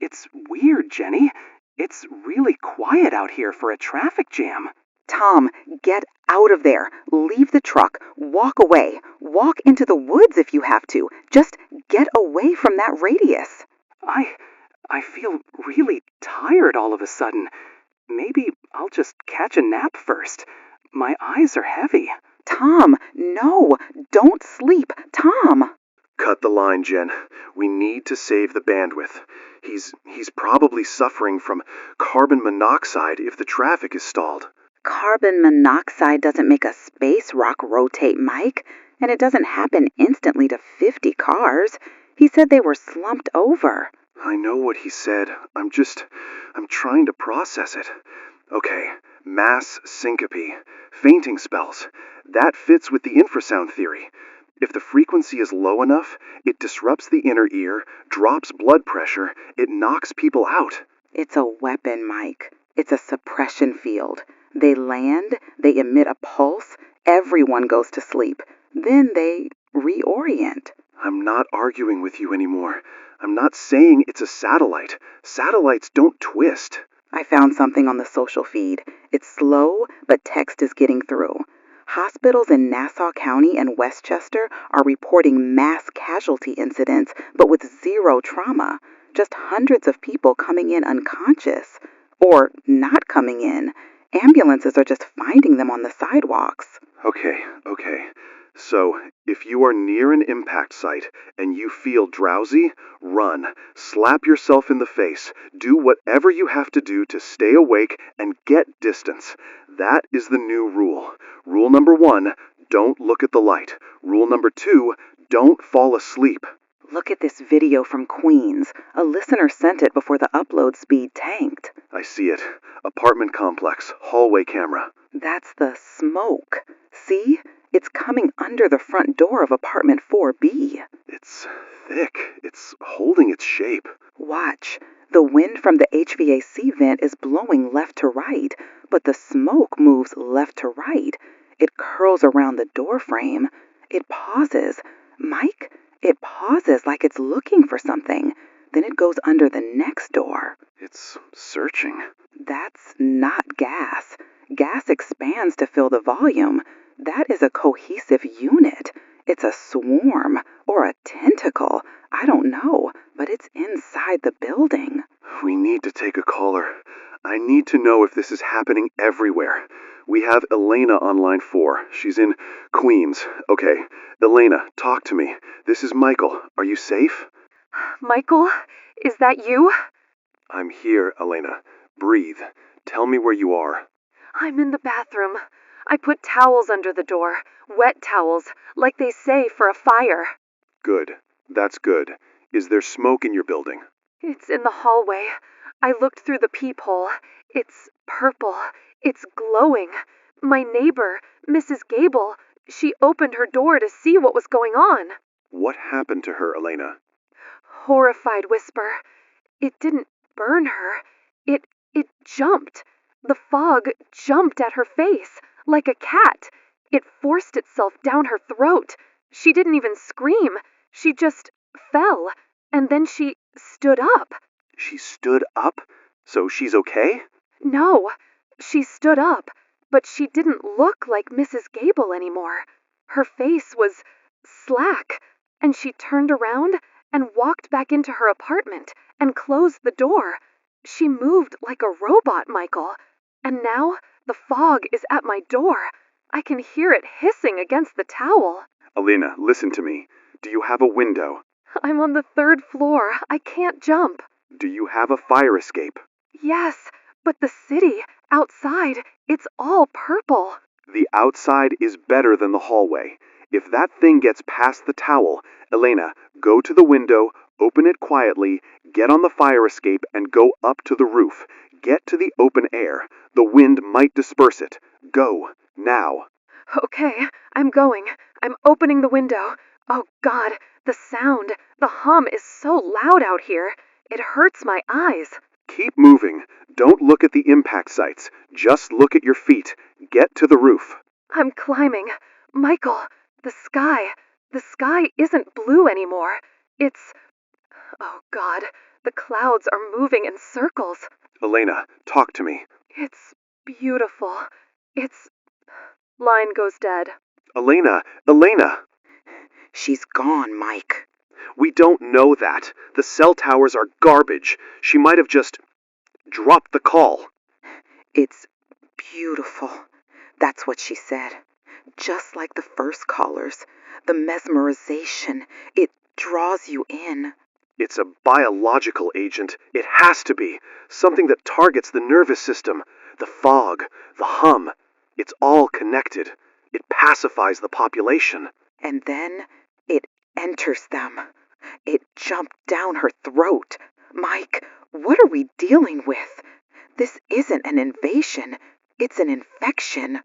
It's weird, Jenny. It's really quiet out here for a traffic jam. Tom, get out of there. Leave the truck. Walk away. Walk into the woods if you have to. Just get away from that radius. I feel really tired all of a sudden. Maybe I'll just catch a nap first. My eyes are heavy. Tom, no. Don't sleep. Tom. Cut the line, Jen. We need to save the bandwidth. He's probably suffering from carbon monoxide if the traffic is stalled. Carbon monoxide doesn't make a space rock rotate, Mike. And it doesn't happen instantly to 50 cars. He said they were slumped over. I know what he said. I'm trying to process it. Okay, mass syncope, fainting spells. That fits with the infrasound theory. If the frequency is low enough, it disrupts the inner ear, drops blood pressure, it knocks people out. It's a weapon, Mike. It's a suppression field. They land, they emit a pulse, everyone goes to sleep. Then they reorient. I'm not arguing with you anymore. I'm not saying it's a satellite. Satellites don't twist. I found something on the social feed. It's slow, but text is getting through. Hospitals in Nassau County and Westchester are reporting mass casualty incidents, but with zero trauma. Just hundreds of people coming in unconscious. Or not coming in. Ambulances are just finding them on the sidewalks. Okay. So, if you are near an impact site and you feel drowsy, run. Slap yourself in the face. Do whatever you have to do to stay awake and get distance. That is the new rule. Rule number 1, don't look at the light. Rule number 2, don't fall asleep. Look at this video from Queens. A listener sent it before the upload speed tanked. I see it. Apartment complex, hallway camera. That's the smoke. See? It's coming under the front door of apartment 4B. It's thick. It's holding its shape. Watch. The wind from the HVAC vent is blowing left to right, but the smoke moves left to right. It curls around the door frame. It pauses. Mike, it pauses like it's looking for something. Then it goes under the next door. It's searching. That's not gas. Gas expands to fill the volume. That is a cohesive unit. It's a swarm or a tentacle. I don't know, but it's inside the building. We need to take a caller. I need to know if this is happening everywhere. We have Elena on line 4. She's in Queens. Okay, Elena, talk to me. This is Michael. Are you safe? Michael, is that you? I'm here, Elena. Breathe. Tell me where you are. I'm in the bathroom. I put towels under the door, wet towels, like they say for a fire. Good. That's good. Is there smoke in your building? It's in the hallway. I looked through the peephole. It's purple. It's glowing. My neighbor, Mrs. Gable, she opened her door to see what was going on. What happened to her, Elena? Horrified whisper. It didn't burn her. It jumped. The fog jumped at her face, like a cat. It forced itself down her throat. She didn't even scream. She just fell, and then she stood up. She stood up? So she's okay? No, she stood up, but she didn't look like Mrs. Gable anymore. Her face was slack, and she turned around and walked back into her apartment and closed the door. She moved like a robot, Michael, and now the fog is at my door. I can hear it hissing against the towel. Elena, listen to me. Do you have a window? I'm on the 3rd floor. I can't jump. Do you have a fire escape? Yes, but the city, outside, it's all purple. The outside is better than the hallway. If that thing gets past the towel, Elena, go to the window, open it quietly, get on the fire escape, and go up to the roof. Get to the open air. The wind might disperse it. Go, now. Okay, I'm going. I'm opening the window. Oh, God, the sound, the hum is so loud out here. It hurts my eyes. Keep moving. Don't look at the impact sites. Just look at your feet. Get to the roof. I'm climbing. Michael, the sky isn't blue anymore. It's... Oh, God, the clouds are moving in circles. Elena, talk to me. It's beautiful. It's... Line goes dead. Elena! She's gone, Mike. We don't know that. The cell towers are garbage. She might have just dropped the call. It's beautiful. That's what she said. Just like the first callers. The mesmerization. It draws you in. It's a biological agent. It has to be. Something that targets the nervous system. The fog. The hum. It's all connected. It pacifies the population. And then it enters them. It jumped down her throat. Mike, what are we dealing with? This isn't an invasion. It's an infection.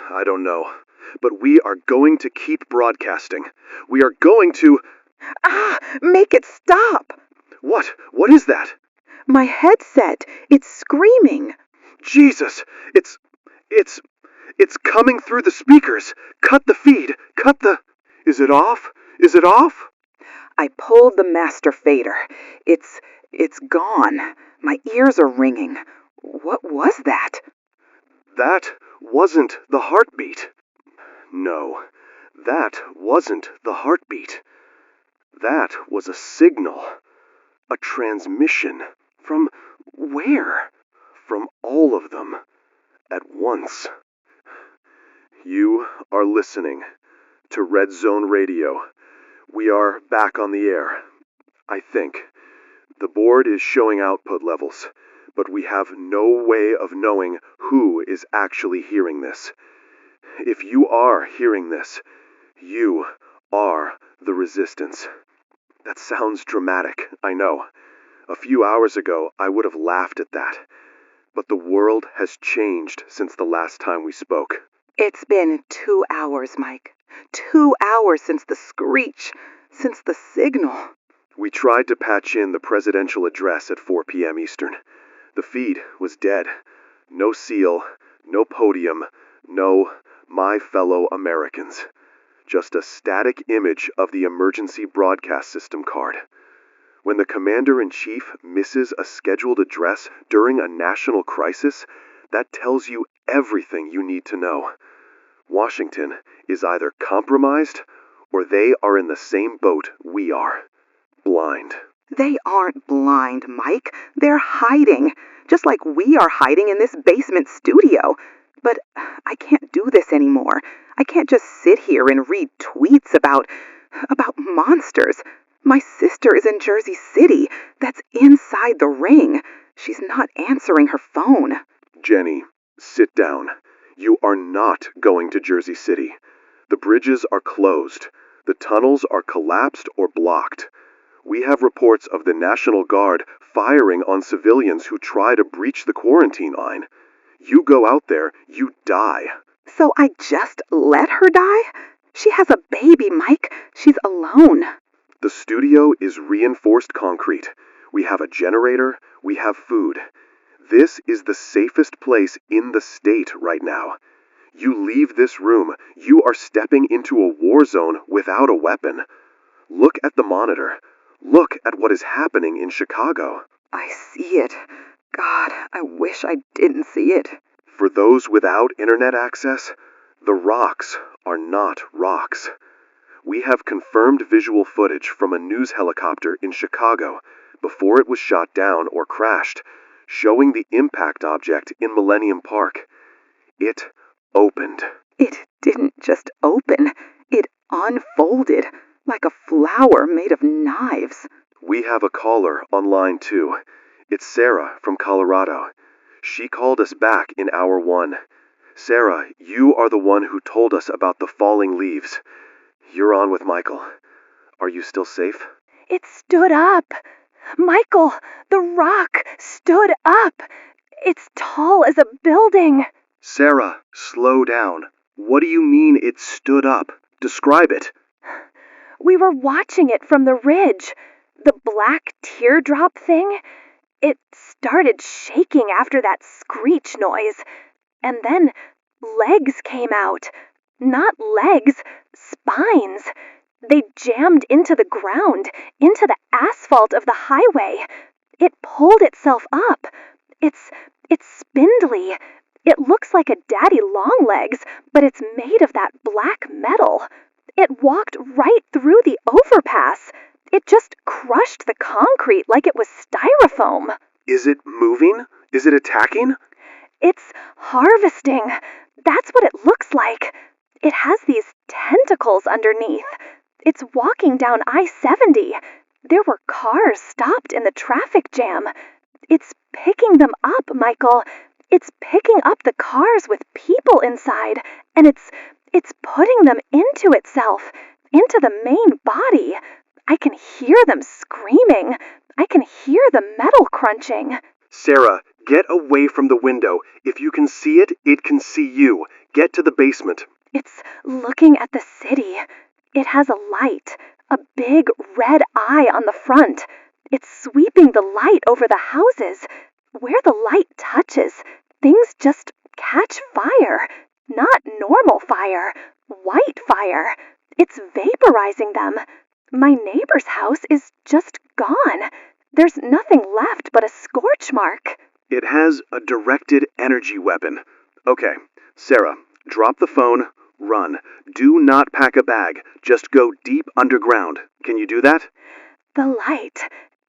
I don't know. But we are going to keep broadcasting. We are going to... Make it stop! What? What is that? My headset. It's screaming. Jesus! It's coming through the speakers. Cut the feed. Cut the... Is it off? Is it off? I pulled the master fader. It's gone. My ears are ringing. What was that? That wasn't the heartbeat. No, that wasn't the heartbeat. That was a signal. A transmission. From where? From all of them. At once. You are listening to Red Zone Radio. We are back on the air. I think. The board is showing output levels, but we have no way of knowing who is actually hearing this. If you are hearing this, you are the resistance. That sounds dramatic, I know. A few hours ago, I would have laughed at that. But the world has changed since the last time we spoke. It's been 2 hours, Mike. 2 hours since the screech, since the signal. We tried to patch in the presidential address at 4 p.m. Eastern. The feed was dead. No seal, no podium, no "My Fellow Americans." Just a static image of the emergency broadcast system card. When the commander-in-chief misses a scheduled address during a national crisis, that tells you everything you need to know. Washington is either compromised or they are in the same boat we are. Blind. They aren't blind, Mike. They're hiding, just like we are hiding in this basement studio. But I can't do this anymore. I can't just sit here and read tweets about monsters. My sister is in Jersey City. That's inside the ring. She's not answering her phone. Jenny, sit down. You are not going to Jersey City. The bridges are closed. The tunnels are collapsed or blocked. We have reports of the National Guard firing on civilians who try to breach the quarantine line. You go out there, you die. So I just let her die? She has a baby, Mike. She's alone. The studio is reinforced concrete. We have a generator. We have food. This is the safest place in the state right now. You leave this room, you are stepping into a war zone without a weapon. Look at the monitor. Look at what is happening in Chicago. I see it. God, I wish I didn't see it. For those without internet access, the rocks are not rocks. We have confirmed visual footage from a news helicopter in Chicago before it was shot down or crashed, showing the impact object in Millennium Park. It opened. It didn't just open. It unfolded like a flower made of knives. We have a caller on line 2. It's Sarah from Colorado. She called us back in hour 1. Sarah, you are the one who told us about the falling leaves. You're on with Michael. Are you still safe? It stood up. Michael, the rock stood up. It's tall as a building. Sarah, slow down. What do you mean it stood up? Describe it. We were watching it from the ridge. The black teardrop thing. It started shaking after that screech noise. And then legs came out. Not legs, spines. They jammed into the ground, into the asphalt of the highway. It pulled itself up. It's spindly. It looks like a daddy longlegs, but it's made of that black metal. It walked right through the overpass. It just crushed the concrete like it was styrofoam. Is it moving? Is it attacking? It's harvesting. That's what it looks like. It has these tentacles underneath. It's walking down I-70. There were cars stopped in the traffic jam. It's picking them up, Michael. It's picking up the cars with people inside, and it's putting them into itself, into the main body. I can hear them screaming. I can hear the metal crunching. Sarah, get away from the window. If you can see it, it can see you. Get to the basement. It's looking at the city. It has a light, a big red eye on the front. It's sweeping the light over the houses. Where the light touches, things just catch fire. Not normal fire, white fire. It's vaporizing them. My neighbor's house is just gone. There's nothing left but a scorch mark. It has a directed energy weapon. Okay, Sarah, drop the phone, Run. Do not pack a bag. Just go deep underground. Can you do that? The light.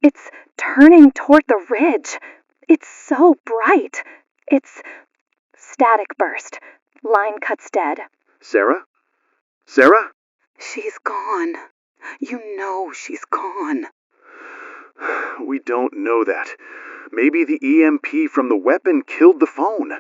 It's turning toward the ridge. It's so bright. It's static burst. Line cuts dead. Sarah? Sarah? She's gone. You know she's gone. We don't know that. Maybe the EMP from the weapon killed the phone.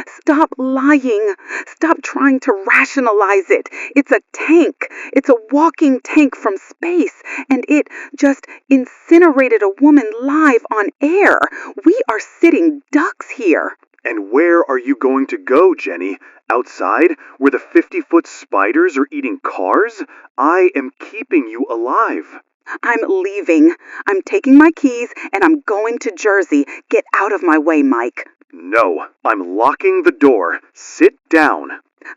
Stop lying. Stop trying to rationalize it. It's a tank. It's a walking tank from space, and it just incinerated a woman live on air. We are sitting ducks here. And where are you going to go, Jenny? Outside, where the 50-foot spiders are eating cars? I am keeping you alive. I'm leaving. I'm taking my keys, and I'm going to Jersey. Get out of my way, Mike. No, I'm locking the door. Sit down.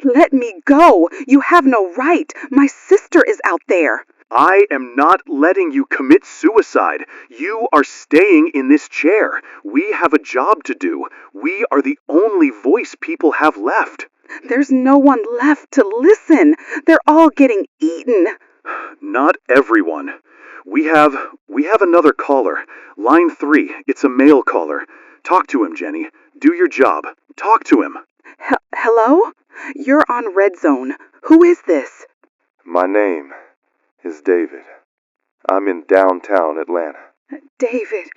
Let me go. You have no right. My sister is out there. I am not letting you commit suicide. You are staying in this chair. We have a job to do. We are the only voice people have left. There's no one left to listen. They're all getting eaten. Not everyone. We have another caller. Line 3. It's a male caller. Talk to him, Jenny. Do your job. Talk to him. Hello? You're on Red Zone. Who is this? My name is David. I'm in downtown Atlanta. David,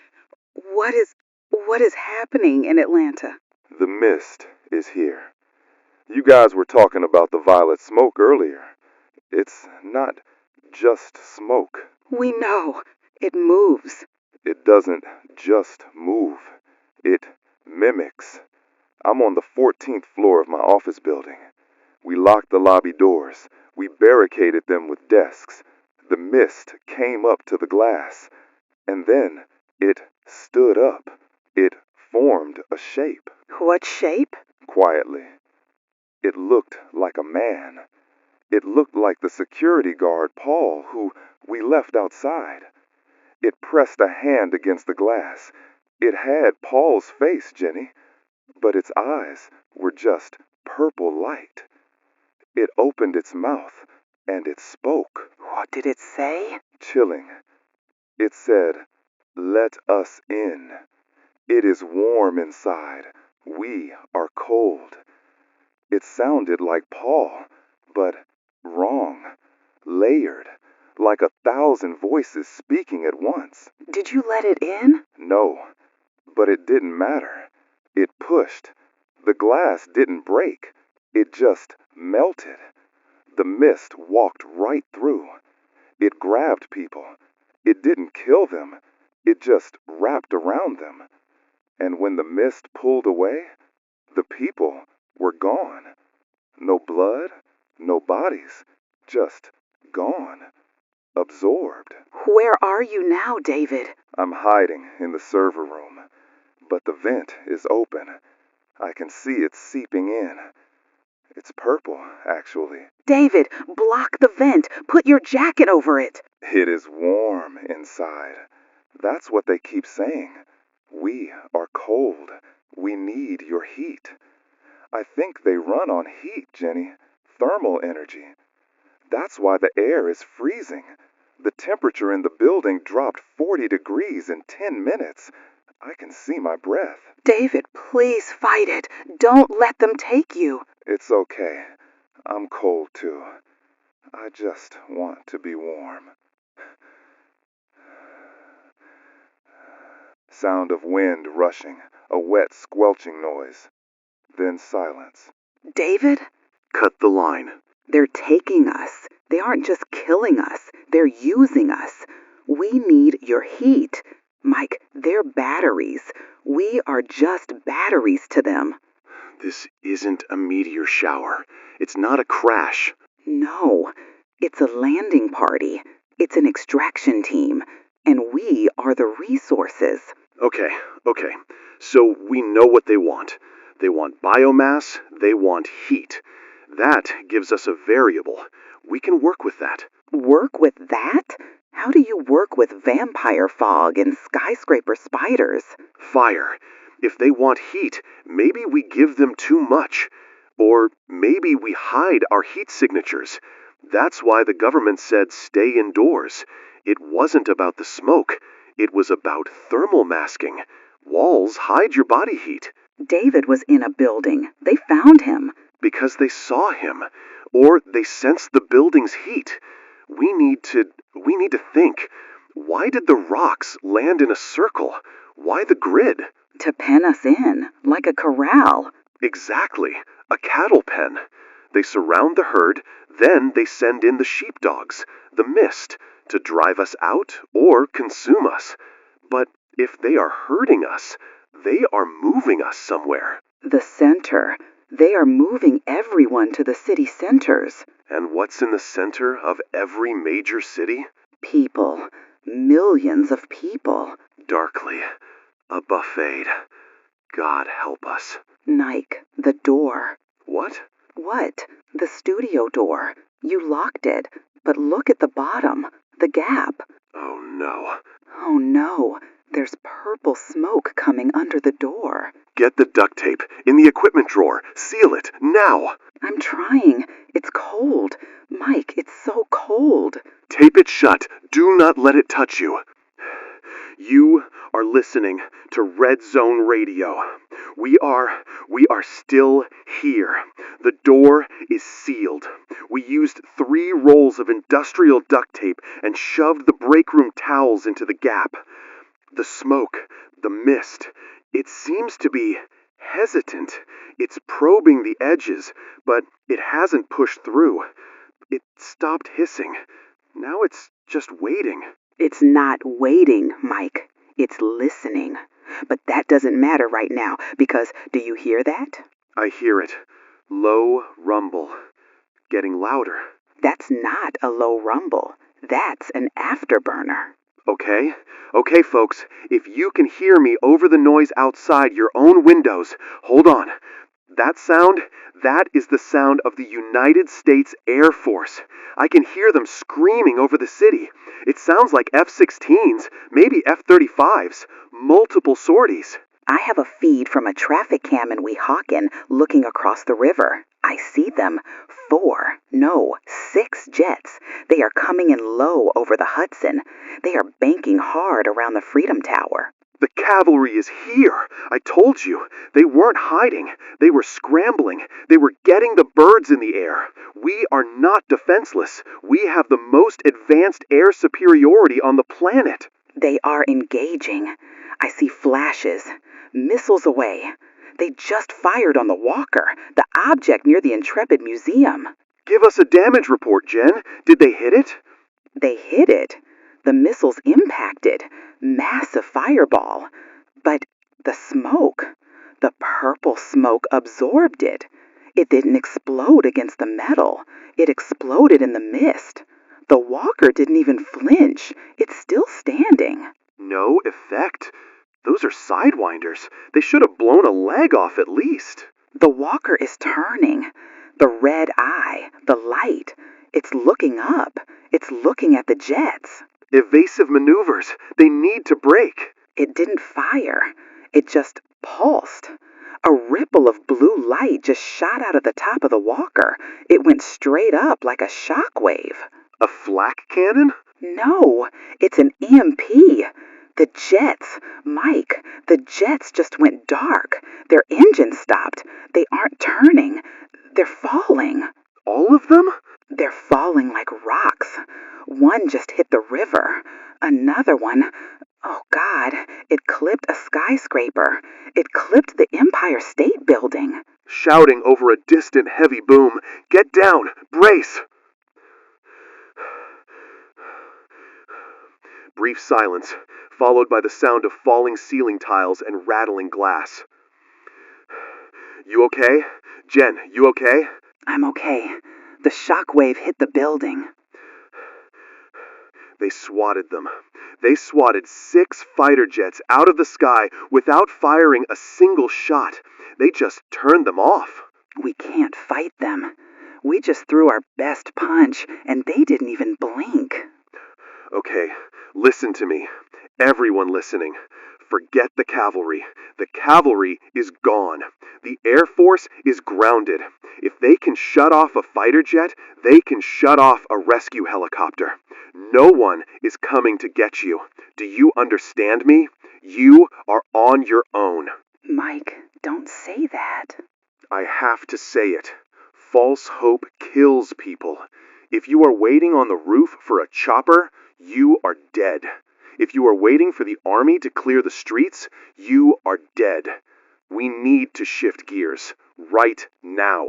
what is happening in Atlanta? The mist is here. You guys were talking about the violet smoke earlier. It's not just smoke. We know. It moves. It doesn't just move. It mimics. I'm on the 14th floor of my office building. We locked the lobby doors. We barricaded them with desks. The mist came up to the glass. And then it stood up. It formed a shape. What shape? Quietly. It looked like a man. It looked like the security guard, Paul, who we left outside. It pressed a hand against the glass. It had Paul's face, Jenny, but its eyes were just purple light. It opened its mouth, and it spoke. What did it say? Chilling. It said, "Let us in. It is warm inside. We are cold." It sounded like Paul, but wrong, layered, like 1,000 voices speaking at once. Did you let it in? No, but it didn't matter. It pushed. The glass didn't break. It just melted. The mist walked right through. It grabbed people. It didn't kill them. It just wrapped around them. And when the mist pulled away, the people were gone. No blood, no bodies, just gone. Absorbed. Where are you now, David? I'm hiding in the server room, but the vent is open. I can see it seeping in. It's purple, actually. David, block the vent. Put your jacket over it. It is warm inside. That's what they keep saying. We are cold. We need your heat. I think they run on heat, Jenny. Thermal energy. That's why the air is freezing. The temperature in the building dropped 40 degrees in 10 minutes. I can see my breath. David, please fight it. Don't let them take you. It's okay. I'm cold too. I just want to be warm. Sound of wind rushing, a wet squelching noise. Then silence. David? Cut the line. They're taking us. They aren't just killing us. They're using us. We need your heat. Mike, they're batteries. We are just batteries to them. This isn't a meteor shower. It's not a crash. No, it's a landing party. It's an extraction team. And we are the resources. Okay. So we know what they want. They want biomass. They want heat. That gives us a variable. We can work with that. Work with that? How do you work with vampire fog and skyscraper spiders? Fire. If they want heat, maybe we give them too much. Or maybe we hide our heat signatures. That's why the government said stay indoors. It wasn't about the smoke. It was about thermal masking. Walls hide your body heat. David was in a building. They found him. Because they saw him. Or they sensed the building's heat. We need to think. Why did the rocks land in a circle? Why the grid? To pen us in, like a corral. Exactly. A cattle pen. They surround the herd, then they send in the sheepdogs, the mist, to drive us out or consume us. But if they are herding us, they are moving us somewhere. The center. They are moving everyone to the city centers. And what's in the center of every major city? People. Millions of people. Darkly. A buffet. God help us. Nike, the door. What? What? The studio door. You locked it, but look at the bottom. The gap. Oh no. Oh no. There's purple smoke coming under the door. Get the duct tape. In the equipment drawer. Seal it. Now. I'm trying. It's cold. Mike, it's so cold. Tape it shut. Do not let it touch you. You are listening to Red Zone Radio. We are still here. The door is sealed. We used 3 rolls of industrial duct tape and shoved the break room towels into the gap. The smoke, the mist, it seems to be hesitant. It's probing the edges, but it hasn't pushed through. It stopped hissing. Now it's just waiting. It's not waiting, Mike. It's listening. But that doesn't matter right now, because do you hear that? I hear it. Low rumble. Getting louder. That's not a low rumble. That's an afterburner. Okay, folks. If you can hear me over the noise outside your own windows, hold on. That is the sound of the United States Air Force. I can hear them screaming over the city. It sounds like F-16s, maybe F-35s, multiple sorties. I have a feed from a traffic cam in Weehawken looking across the river. I see them. 6 jets. They are coming in low over the Hudson. They are banking hard around the Freedom Tower. The cavalry is here. I told you. They weren't hiding. They were scrambling. They were getting the birds in the air. We are not defenseless. We have the most advanced air superiority on the planet. They are engaging. I see flashes. Missiles away. They just fired on the Walker, the object near the Intrepid Museum. Give us a damage report, Jen. Did they hit it? They hit it. The missiles impacted. Massive fireball. But the smoke, the purple smoke absorbed it. It didn't explode against the metal. It exploded in the mist. The Walker didn't even flinch. It's still standing. No effect. Those are sidewinders. They should have blown a leg off at least. The Walker is turning. The red eye, the light. It's looking up. It's looking at the jets. Evasive maneuvers. They need to break. It didn't fire. It just pulsed. A ripple of blue light just shot out of the top of the Walker. It went straight up like a shockwave. A flak cannon? No, it's an EMP. The jets, Mike, the jets just went dark. Their engines stopped. They aren't turning. They're falling. All of them? They're falling like rocks. One just hit the river. Another one, oh God, it clipped a skyscraper. It clipped the Empire State Building. Shouting over a distant heavy boom, "Get down! Brace!" Brief silence, followed by the sound of falling ceiling tiles and rattling glass. You okay? Jen, you okay? I'm okay. The shockwave hit the building. They swatted them. They swatted 6 fighter jets out of the sky without firing a single shot. They just turned them off. We can't fight them. We just threw our best punch, and they didn't even blink. Okay, listen to me. Everyone listening. Forget the cavalry. The cavalry is gone. The Air Force is grounded. If they can shut off a fighter jet, they can shut off a rescue helicopter. No one is coming to get you. Do you understand me? You are on your own. Mike, don't say that. I have to say it. False hope kills people. If you are waiting on the roof for a chopper, you are dead. If you are waiting for the army to clear the streets, you are dead. We need to shift gears, right now.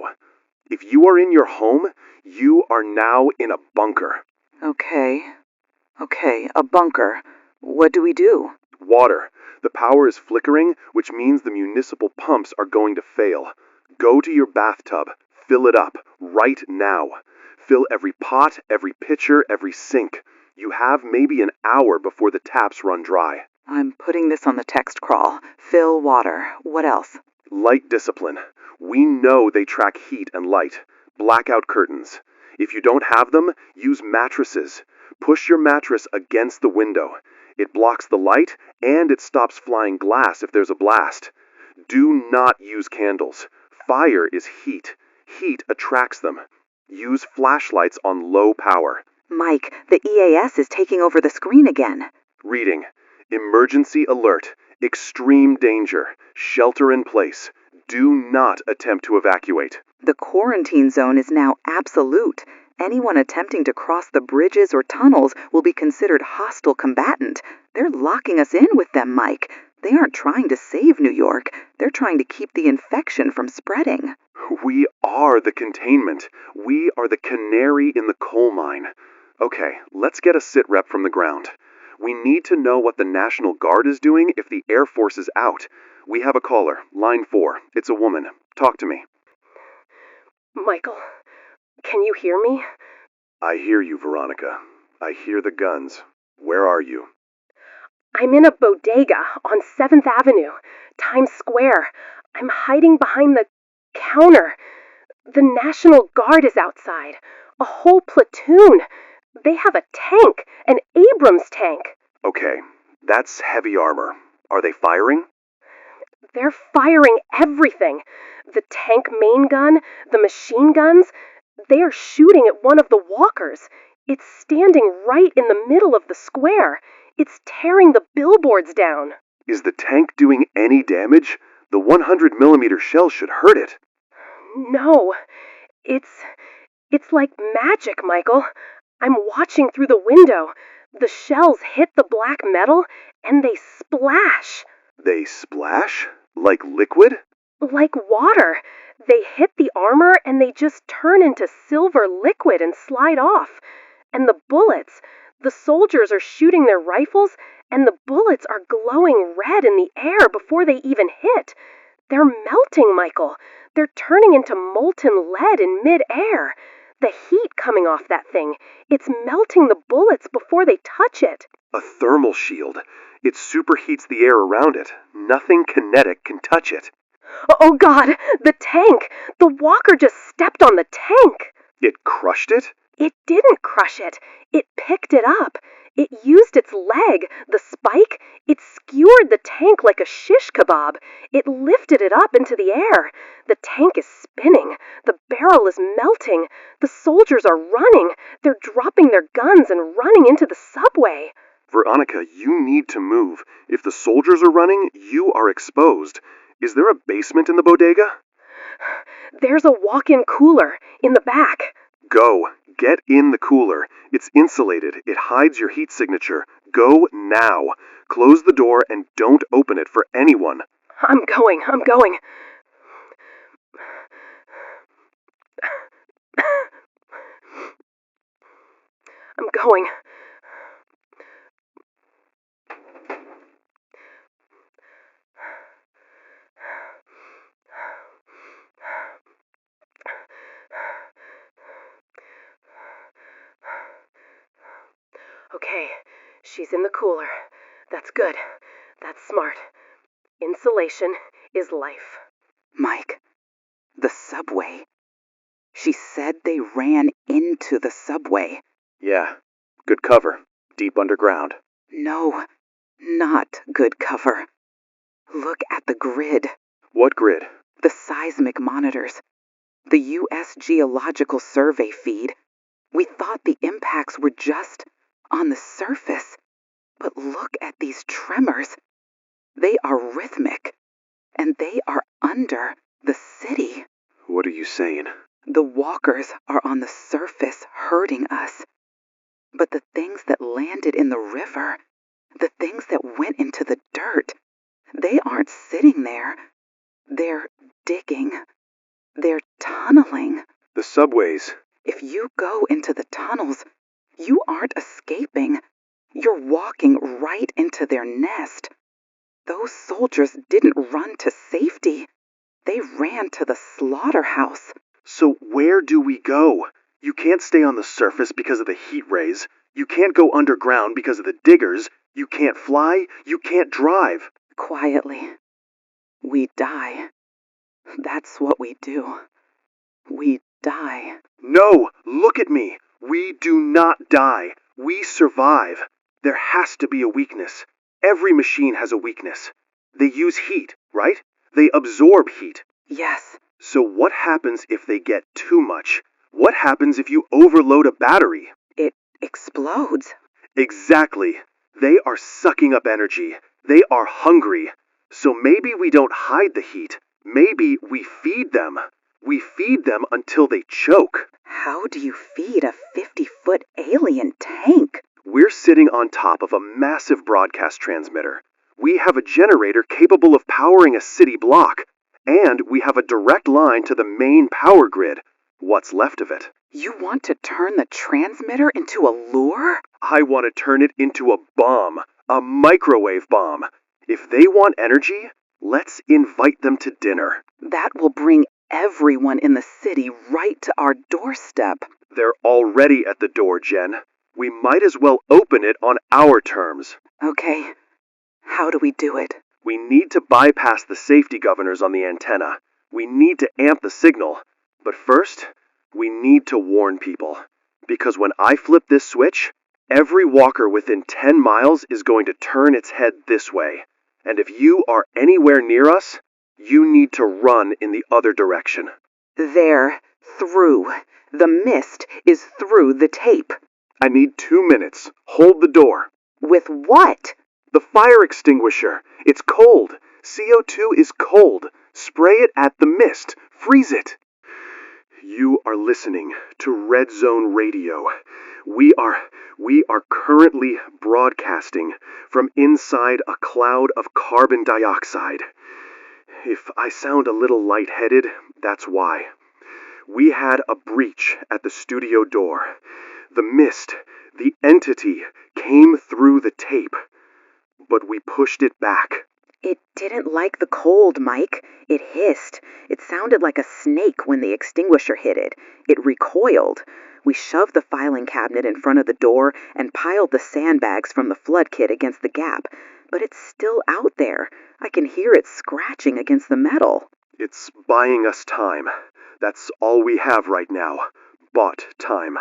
If you are in your home, you are now in a bunker. Okay, a bunker. What do we do? Water. The power is flickering, which means the municipal pumps are going to fail. Go to your bathtub. Fill it up, right now. Fill every pot, every pitcher, every sink. You have maybe an hour before the taps run dry. I'm putting this on the text crawl. Fill water. What else? Light discipline. We know they track heat and light. Blackout curtains. If you don't have them, use mattresses. Push your mattress against the window. It blocks the light, and it stops flying glass if there's a blast. Do not use candles. Fire is heat. Heat attracts them. Use flashlights on low power. Mike, the EAS is taking over the screen again. Reading. Emergency alert. Extreme danger. Shelter in place. Do not attempt to evacuate. The quarantine zone is now absolute. Anyone attempting to cross the bridges or tunnels will be considered hostile combatant. They're locking us in with them, Mike. They aren't trying to save New York. They're trying to keep the infection from spreading. We are the containment. We are the canary in the coal mine. Okay, let's get a sit rep from the ground. We need to know what the National Guard is doing if the Air Force is out. We have a caller, line 4. It's a woman. Talk to me. Michael, can you hear me? I hear you, Veronica. I hear the guns. Where are you? I'm in a bodega on 7th Avenue, Times Square. I'm hiding behind the counter. The National Guard is outside. A whole platoon. They have a tank, an Abrams tank. Okay, that's heavy armor. Are they firing? They're firing everything. The tank main gun, the machine guns. They are shooting at one of the walkers. It's standing right in the middle of the square. It's tearing the billboards down. Is the tank doing any damage? The 100mm shell should hurt it. No. It's like magic, Michael. I'm watching through the window. The shells hit the black metal, and they splash. They splash? Like liquid? Like water. They hit the armor, and they just turn into silver liquid and slide off. And the bullets, the soldiers are shooting their rifles, and the bullets are glowing red in the air before they even hit. They're melting, Michael. They're turning into molten lead in mid-air. The heat coming off that thing, it's melting the bullets before they touch it. A thermal shield. It superheats the air around it. Nothing kinetic can touch it. Oh God, the tank! The walker just stepped on the tank! It crushed it? It didn't crush it. It picked it up. It used its leg, the spike. It skewered the tank like a shish kebab. It lifted it up into the air. The tank is spinning. The barrel is melting. The soldiers are running. They're dropping their guns and running into the subway. Veronica, you need to move. If the soldiers are running, you are exposed. Is there a basement in the bodega? There's a walk-in cooler in the back. Go. Get in the cooler. It's insulated. It hides your heat signature. Go now. Close the door and don't open it for anyone. I'm going. I'm going. Okay, she's in the cooler. That's good. That's smart. Insulation is life. Mike, the subway. She said they ran into the subway. Yeah. Good cover. Deep underground. No, Not good cover. Look at the grid. What grid? The seismic monitors. The U.S. Geological Survey feed. We thought the impacts were just on the surface. But look at these tremors. They are rhythmic. And they are under the city. What are you saying? The walkers are on the surface hurting us. But the things that landed in the river, the things that went into the dirt, they aren't sitting there. They're digging. They're tunneling. The subways. If you go into the tunnels, you aren't escaping. You're walking right into their nest. Those soldiers didn't run to safety. They ran to the slaughterhouse. So where do we go? You can't stay on the surface because of the heat rays. You can't go underground because of the diggers. You can't fly. You can't drive. Quietly, we die. That's what we do. We die. No, look at me. We do not die. We survive. There has to be a weakness. Every machine has a weakness. They use heat, right? They absorb heat. Yes. So what happens if they get too much? What happens if you overload a battery? It explodes. Exactly. They are sucking up energy. They are hungry. So maybe we don't hide the heat. Maybe we feed them. We feed them until they choke. How do you feed a 50-foot alien tank? We're sitting on top of a massive broadcast transmitter. We have a generator capable of powering a city block. And we have a direct line to the main power grid. What's left of it? You want to turn the transmitter into a lure? I want to turn it into a bomb. A microwave bomb. If they want energy, let's invite them to dinner. That will bring everyone in the city right to our doorstep. They're already at the door, Jen. We might as well open it on our terms. Okay. How do we do it? We need to bypass the safety governors on the antenna. We need to amp the signal. But first, we need to warn people. Because when I flip this switch, every walker within 10 miles is going to turn its head this way. And if you are anywhere near us, you need to run in the other direction. There, through. The mist is through the tape. I need 2 minutes. Hold the door. With what? The fire extinguisher. It's cold. CO2 is cold. Spray it at the mist. Freeze it. You are listening to Red Zone Radio. We are currently broadcasting from inside a cloud of carbon dioxide. If I sound a little lightheaded, that's why. We had a breach at the studio door. The mist, the entity, came through the tape. But we pushed it back. It didn't like the cold, Mike. It hissed. It sounded like a snake when the extinguisher hit it. It recoiled. We shoved the filing cabinet in front of the door and piled the sandbags from the flood kit against the gap. But it's still out there. I can hear it scratching against the metal. It's buying us time. That's all we have right now. Bought time.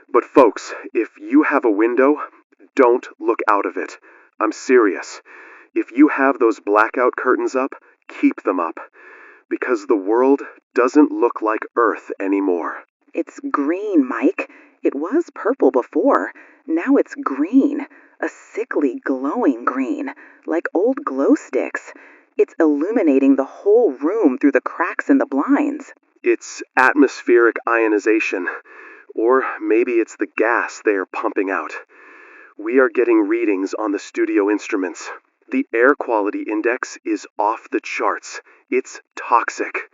But folks, if you have a window, don't look out of it. I'm serious. If you have those blackout curtains up, keep them up. Because the world doesn't look like Earth anymore. It's green, Mike. It was purple before. Now it's green. A sickly, glowing green, like old glow sticks. It's illuminating the whole room through the cracks in the blinds. It's atmospheric ionization. Or maybe it's the gas they are pumping out. We are getting readings on the studio instruments. The air quality index is off the charts. It's toxic.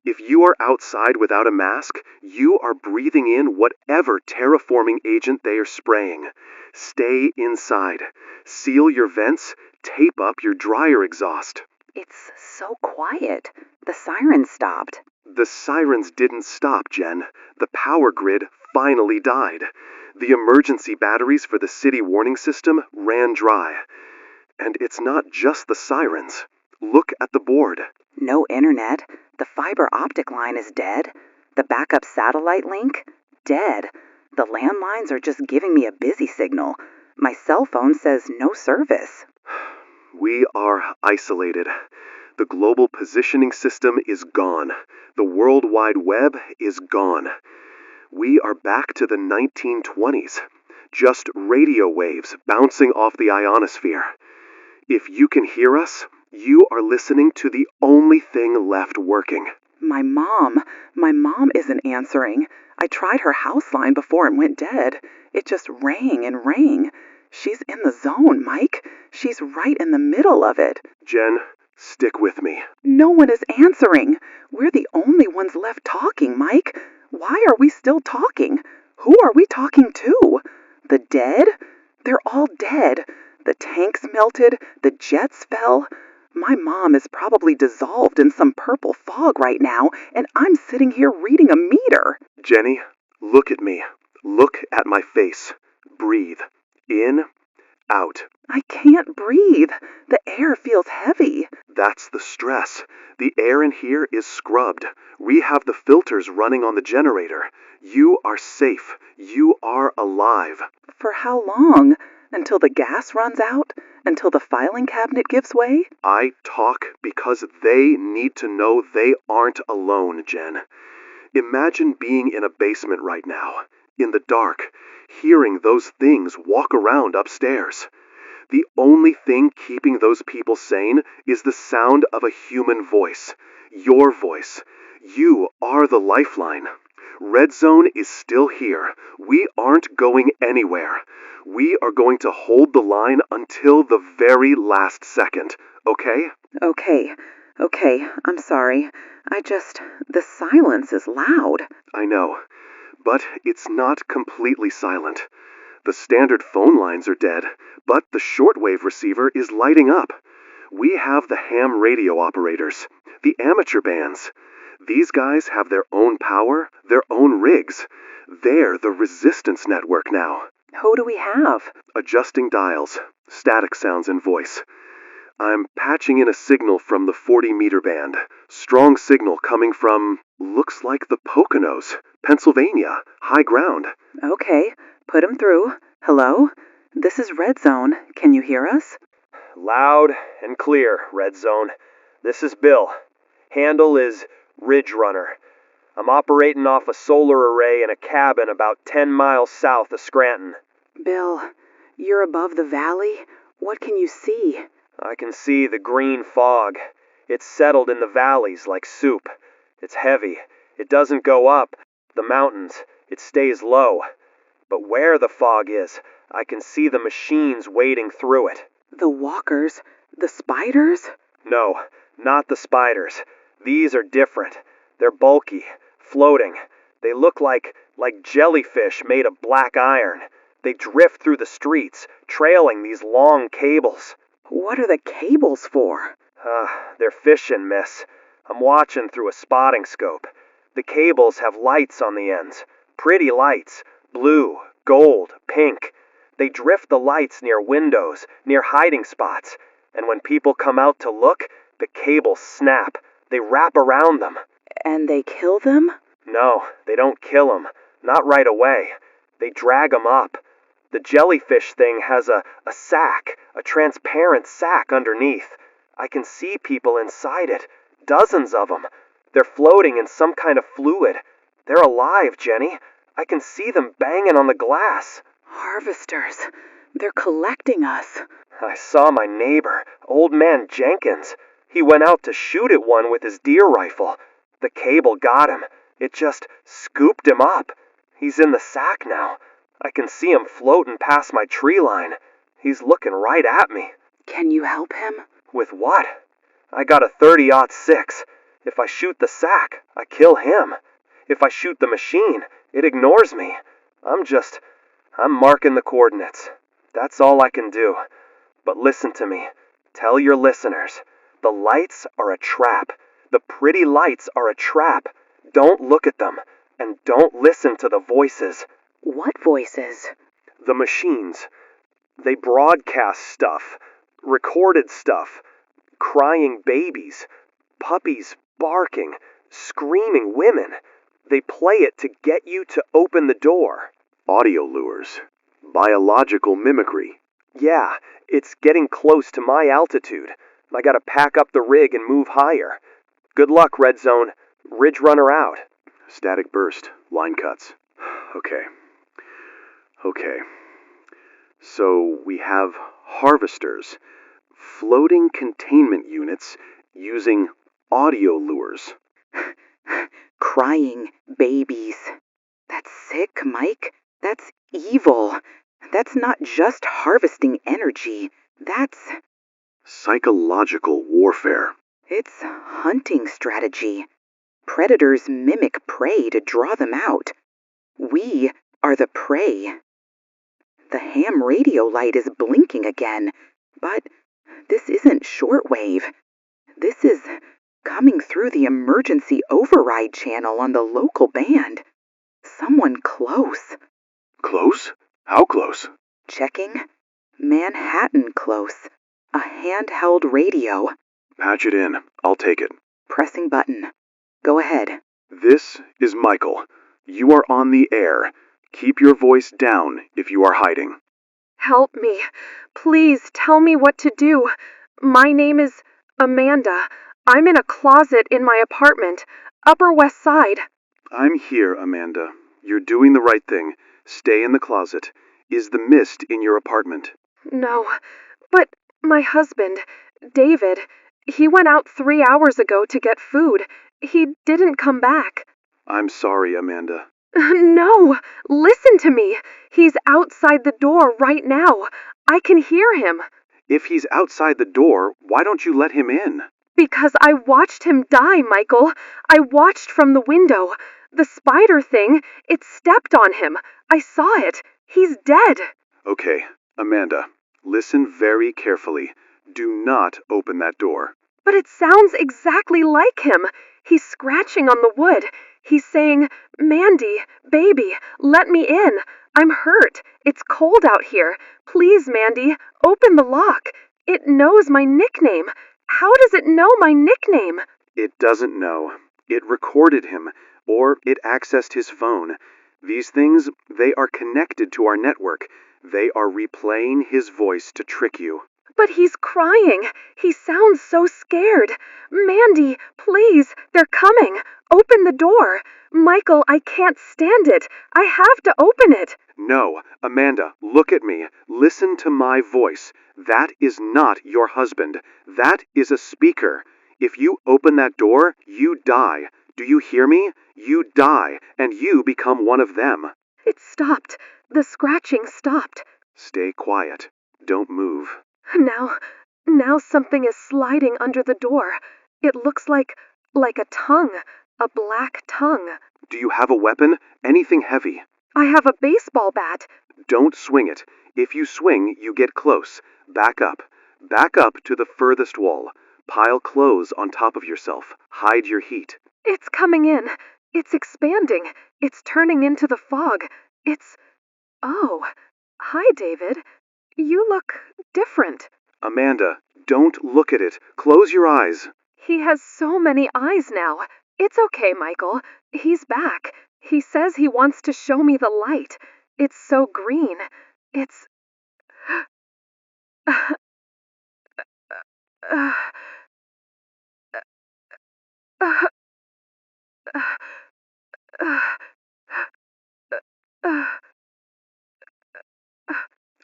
If you are outside without a mask, you are breathing in whatever terraforming agent they are spraying. Stay inside. Seal your vents. Tape up your dryer exhaust. It's so quiet. The sirens stopped. The sirens didn't stop, Jen. The power grid finally died. The emergency batteries for the city warning system ran dry. And it's not just the sirens. Look at the board. No internet. The fiber optic line is dead. The backup satellite link? Dead. The landlines are just giving me a busy signal. My cell phone says no service. We are isolated. The global positioning system is gone. The World Wide Web is gone. We are back to the 1920s. Just radio waves bouncing off the ionosphere. If you can hear us, you are listening to the only thing left working. My mom isn't answering. I tried her house line before it went dead. It just rang and rang. She's in the zone, Mike. She's right in the middle of it. Jen, stick with me. No one is answering. We're the only ones left talking, Mike. Why are we still talking? Who are we talking to? The dead? They're all dead. The tanks melted. The jets fell. My mom is probably dissolved in some purple fog right now, and I'm sitting here reading a meter. Jenny, look at me. Look at my face. Breathe. In, out. I can't breathe. The air feels heavy. That's the stress. The air in here is scrubbed. We have the filters running on the generator. You are safe. You are alive. For how long? Until the gas runs out? Until the filing cabinet gives way? I talk because they need to know they aren't alone, Jen. Imagine being in a basement right now, in the dark, hearing those things walk around upstairs. The only thing keeping those people sane is the sound of a human voice. Your voice. You are the lifeline. Red Zone is still here. We aren't going anywhere. We are going to hold the line until the very last second, okay? Okay, I'm sorry. The silence is loud. I know, but it's not completely silent. The standard phone lines are dead, but the shortwave receiver is lighting up. We have the ham radio operators, the amateur bands. These guys have their own power, their own rigs. They're the resistance network now. Who do we have? Adjusting dials, static sounds and voice. I'm patching in a signal from the 40-meter band. Strong signal coming from, looks like the Poconos, Pennsylvania, high ground. Okay, put him through. Hello? This is Red Zone. Can you hear us? Loud and clear, Red Zone. This is Bill. Handle is Ridge Runner. I'm operating off a solar array in a cabin about 10 miles south of Scranton. Bill, you're above the valley? What can you see? I can see the green fog. It's settled in the valleys like soup. It's heavy. It doesn't go up the mountains. It stays low. But where the fog is, I can see the machines wading through it. The walkers? The spiders? No, not the spiders. These are different. They're bulky, floating. They look like jellyfish made of black iron. They drift through the streets, trailing these long cables. What are the cables for? They're fishing, miss. I'm watching through a spotting scope. The cables have lights on the ends. Pretty lights. Blue, gold, pink. They drift the lights near windows, near hiding spots. And when people come out to look, the cables snap. They wrap around them. And they kill them? No, they don't kill them. Not right away. They drag them up. The jellyfish thing has a sack, a transparent sack underneath. I can see people inside it. Dozens of them. They're floating in some kind of fluid. They're alive, Jenny. I can see them banging on the glass. Harvesters. They're collecting us. I saw my neighbor, Old Man Jenkins. He went out to shoot at one with his deer rifle. The cable got him. It just scooped him up. He's in the sack now. I can see him floating past my tree line. He's looking right at me. Can you help him? With what? I got a 30-06. If I shoot the sack, I kill him. If I shoot the machine, it ignores me. I'm marking the coordinates. That's all I can do. But listen to me. Tell your listeners. The lights are a trap. The pretty lights are a trap. Don't look at them. And don't listen to the voices. What voices? The machines. They broadcast stuff. Recorded stuff. Crying babies. Puppies barking. Screaming women. They play it to get you to open the door. Audio lures. Biological mimicry. Yeah, it's getting close to my altitude. I gotta pack up the rig and move higher. Good luck, Red Zone. Ridge Runner out. Static burst. Line cuts. Okay. So we have harvesters. Floating containment units using audio lures. Crying babies. That's sick, Mike. That's evil. That's not just harvesting energy. That's... Psychological warfare. It's hunting strategy. Predators mimic prey to draw them out. We are the prey. The ham radio light is blinking again, but this isn't shortwave. This is coming through the emergency override channel on the local band. Someone close. Close? How close? Checking. Manhattan close. A handheld radio. Patch it in. I'll take it. Pressing button. Go ahead. This is Michael. You are on the air. Keep your voice down if you are hiding. Help me. Please tell me what to do. My name is Amanda. I'm in a closet in my apartment, Upper West Side. I'm here, Amanda. You're doing the right thing. Stay in the closet. Is the mist in your apartment? No, but my husband, David, he went out 3 hours ago to get food. He didn't come back. I'm sorry, Amanda. No, listen to me. He's outside the door right now. I can hear him. If he's outside the door, why don't you let him in? Because I watched him die, Michael. I watched from the window. The spider thing, it stepped on him. I saw it. He's dead. Okay, Amanda, listen very carefully. Do not open that door. But it sounds exactly like him. He's scratching on the wood. He's saying, Mandy, baby, let me in. I'm hurt. It's cold out here. Please, Mandy, open the lock. It knows my nickname. How does it know my nickname? It doesn't know. It recorded him, or it accessed his phone. These things, they are connected to our network. They are replaying his voice to trick you. But he's crying. He sounds so scared. Mandy, please, they're coming. Open the door. Michael, I can't stand it. I have to open it. No, Amanda, look at me. Listen to my voice. That is not your husband. That is a speaker. If you open that door, you die. Do you hear me? You die, and you become one of them. It stopped. The scratching stopped. Stay quiet. Don't move. Now something is sliding under the door. It looks like a tongue, a black tongue. Do you have a weapon? Anything heavy? I have a baseball bat. Don't swing it. If you swing, you get close. Back up. Back up to the furthest wall. Pile clothes on top of yourself. Hide your heat. It's coming in. It's expanding. It's turning into the fog. Oh, hi, David. You look different. Amanda, don't look at it. Close your eyes. He has so many eyes now. It's okay, Michael. He's back. He says he wants to show me the light. It's so green. It's...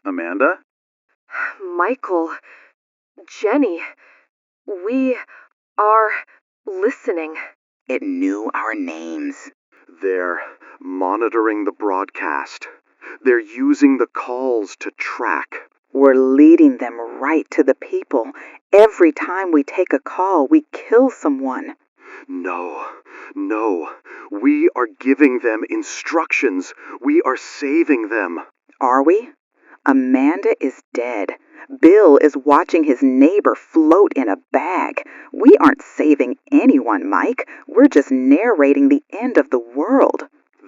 Amanda? Michael, Jenny, we are listening. It knew our names. They're monitoring the broadcast. They're using the calls to track. We're leading them right to the people. Every time we take a call, we kill someone. No. We are giving them instructions. We are saving them. Are we? Amanda is dead. Bill is watching his neighbor float in a bag. We aren't saving anyone, Mike. We're just narrating the end of the world.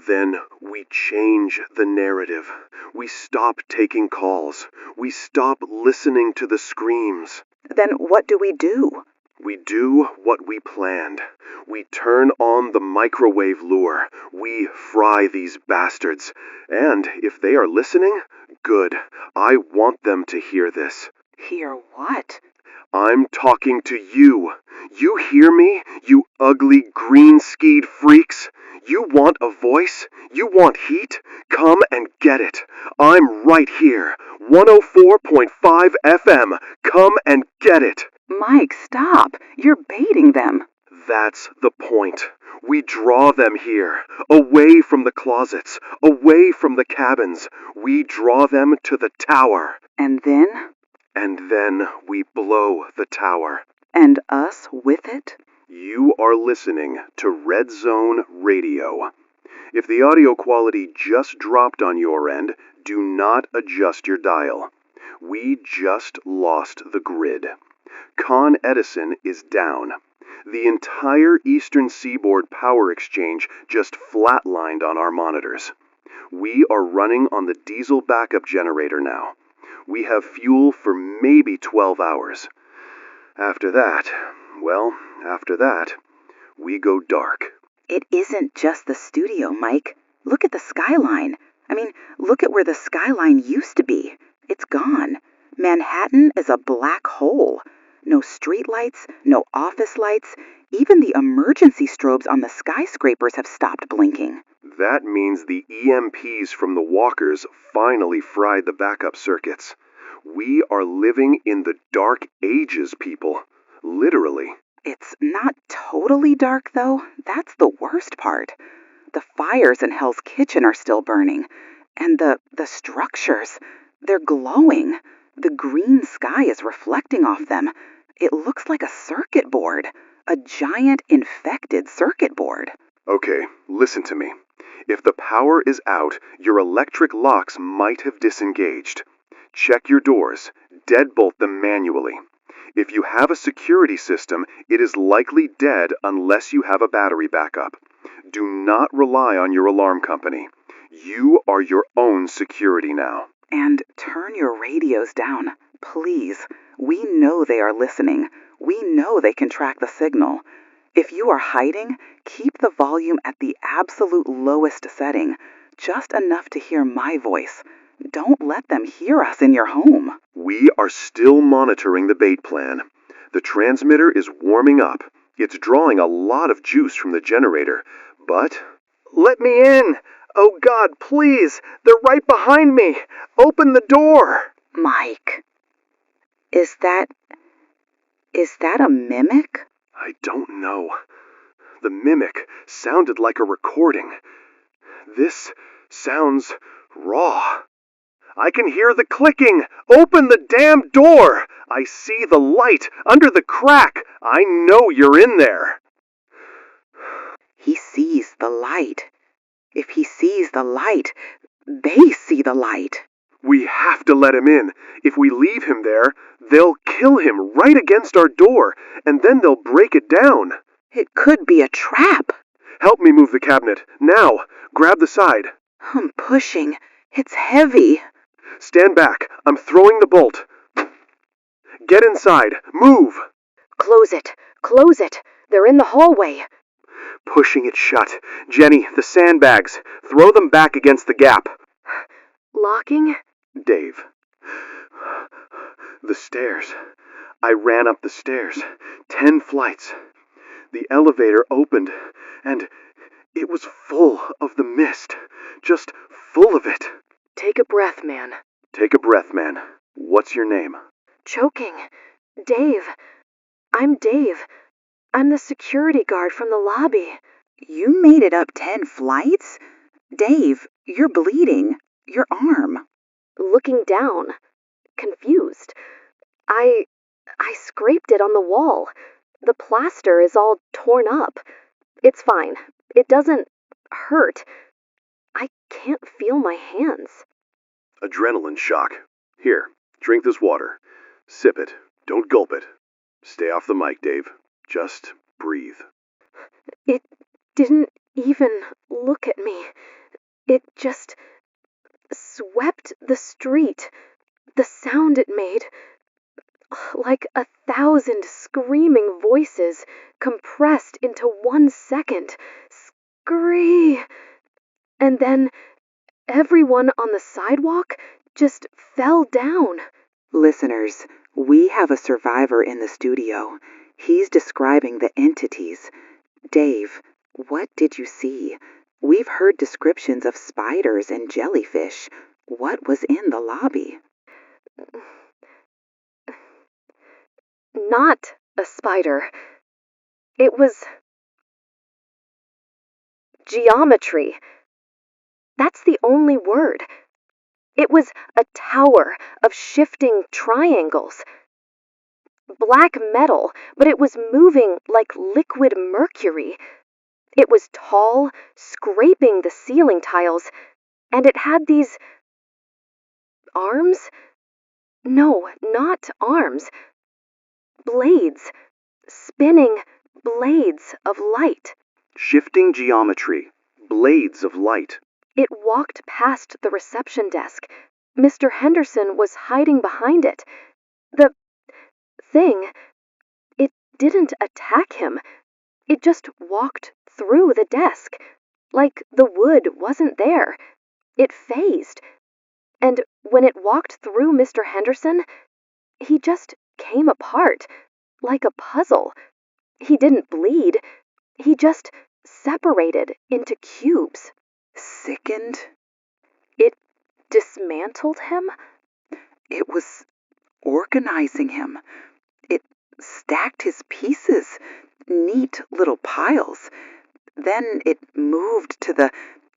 Then we change the narrative. We stop taking calls. We stop listening to the screams. Then what do we do? We do what we planned. We turn on the microwave lure. We fry these bastards. And if they are listening, good. I want them to hear this. Hear what? I'm talking to you. You hear me, you ugly green-skied freaks? You want a voice? You want heat? Come and get it. I'm right here. 104.5 FM. Come and get it. Mike, stop. You're baiting them. That's the point. We draw them here, away from the closets, away from the cabins. We draw them to the tower. And then? And then we blow the tower. And us with it? You are listening to Red Zone Radio. If the audio quality just dropped on your end, do not adjust your dial. We just lost the grid. Con Edison is down. The entire Eastern Seaboard power exchange just flatlined on our monitors. We are running on the diesel backup generator now. We have fuel for maybe 12 hours. After that, we go dark. It isn't just the studio, Mike. Look at the skyline. Look at where the skyline used to be. It's gone. Manhattan is a black hole. No streetlights, no office lights. Even the emergency strobes on the skyscrapers have stopped blinking. That means the EMPs from the walkers finally fried the backup circuits. We are living in the dark ages, people. Literally. It's not totally dark, though. That's the worst part. The fires in Hell's Kitchen are still burning. And the structures, they're glowing. The green sky is reflecting off them. It looks like a circuit board. A giant infected circuit board. Okay, listen to me. If the power is out, your electric locks might have disengaged. Check your doors. Deadbolt them manually. If you have a security system, it is likely dead unless you have a battery backup. Do not rely on your alarm company. You are your own security now. And turn your radios down, please. We know they are listening. We know they can track the signal. If you are hiding, keep the volume at the absolute lowest setting, just enough to hear my voice. Don't let them hear us in your home. We are still monitoring the bait plan. The transmitter is warming up. It's drawing a lot of juice from the generator, but... Let me in! Oh God, please! They're right behind me! Open the door! Mike, is that a mimic? I don't know. The mimic sounded like a recording. This sounds raw. I can hear the clicking! Open the damn door! I see the light under the crack! I know you're in there! He sees the light. If he sees the light, they see the light. We have to let him in. If we leave him there, they'll kill him right against our door, and then they'll break it down. It could be a trap. Help me move the cabinet. Now! Grab the side. I'm pushing. It's heavy. Stand back. I'm throwing the bolt. Get inside. Move! Close it. Close it. They're in the hallway. Pushing it shut. Jenny, the sandbags. Throw them back against the gap. Locking? Dave. The stairs. I ran up the stairs. 10 flights. The elevator opened, and it was full of the mist. Just full of it. Take a breath, man. Take a breath, man. What's your name? Choking. Dave. I'm Dave. I'm the security guard from the lobby. You made it up 10 flights? Dave, you're bleeding. Your arm. Looking down. Confused. I scraped it on the wall. The plaster is all torn up. It's fine. It doesn't hurt. I can't feel my hands. Adrenaline shock. Here, drink this water. Sip it. Don't gulp it. Stay off the mic, Dave. Just breathe. It didn't even look at me. It just swept the street. The sound it made. like 1,000 screaming voices compressed into 1 second. Scream! And then everyone on the sidewalk just fell down. Listeners, we have a survivor in the studio. He's describing the entities. Dave, what did you see? We've heard descriptions of spiders and jellyfish. What was in the lobby? Not a spider. It was geometry. That's the only word. It was a tower of shifting triangles. Black metal, but it was moving like liquid mercury. It was tall, scraping the ceiling tiles, and it had these arms? No, not arms. Blades. Spinning blades of light. Shifting geometry. Blades of light. It walked past the reception desk. Mr. Henderson was hiding behind it. The thing, it didn't attack him. It just walked through the desk, like the wood wasn't there. It phased. And when it walked through Mr. Henderson, he just came apart, like a puzzle. He didn't bleed. He just separated into cubes. Sickened? It dismantled him? It was organizing him. It stacked his pieces, neat little piles. Then it moved to the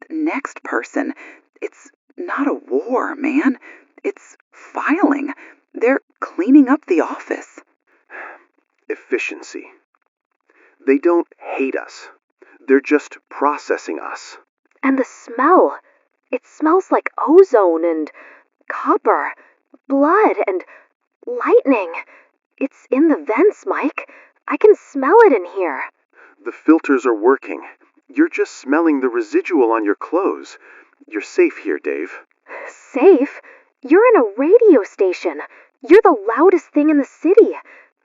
next person. It's not a war, man. It's filing. They're cleaning up the office. Efficiency. They don't hate us. They're just processing us. And the smell. It smells like ozone and copper, blood and lightning. It's in the vents, Mike. I can smell it in here. The filters are working. You're just smelling the residual on your clothes. You're safe here, Dave. Safe? You're in a radio station. You're the loudest thing in the city.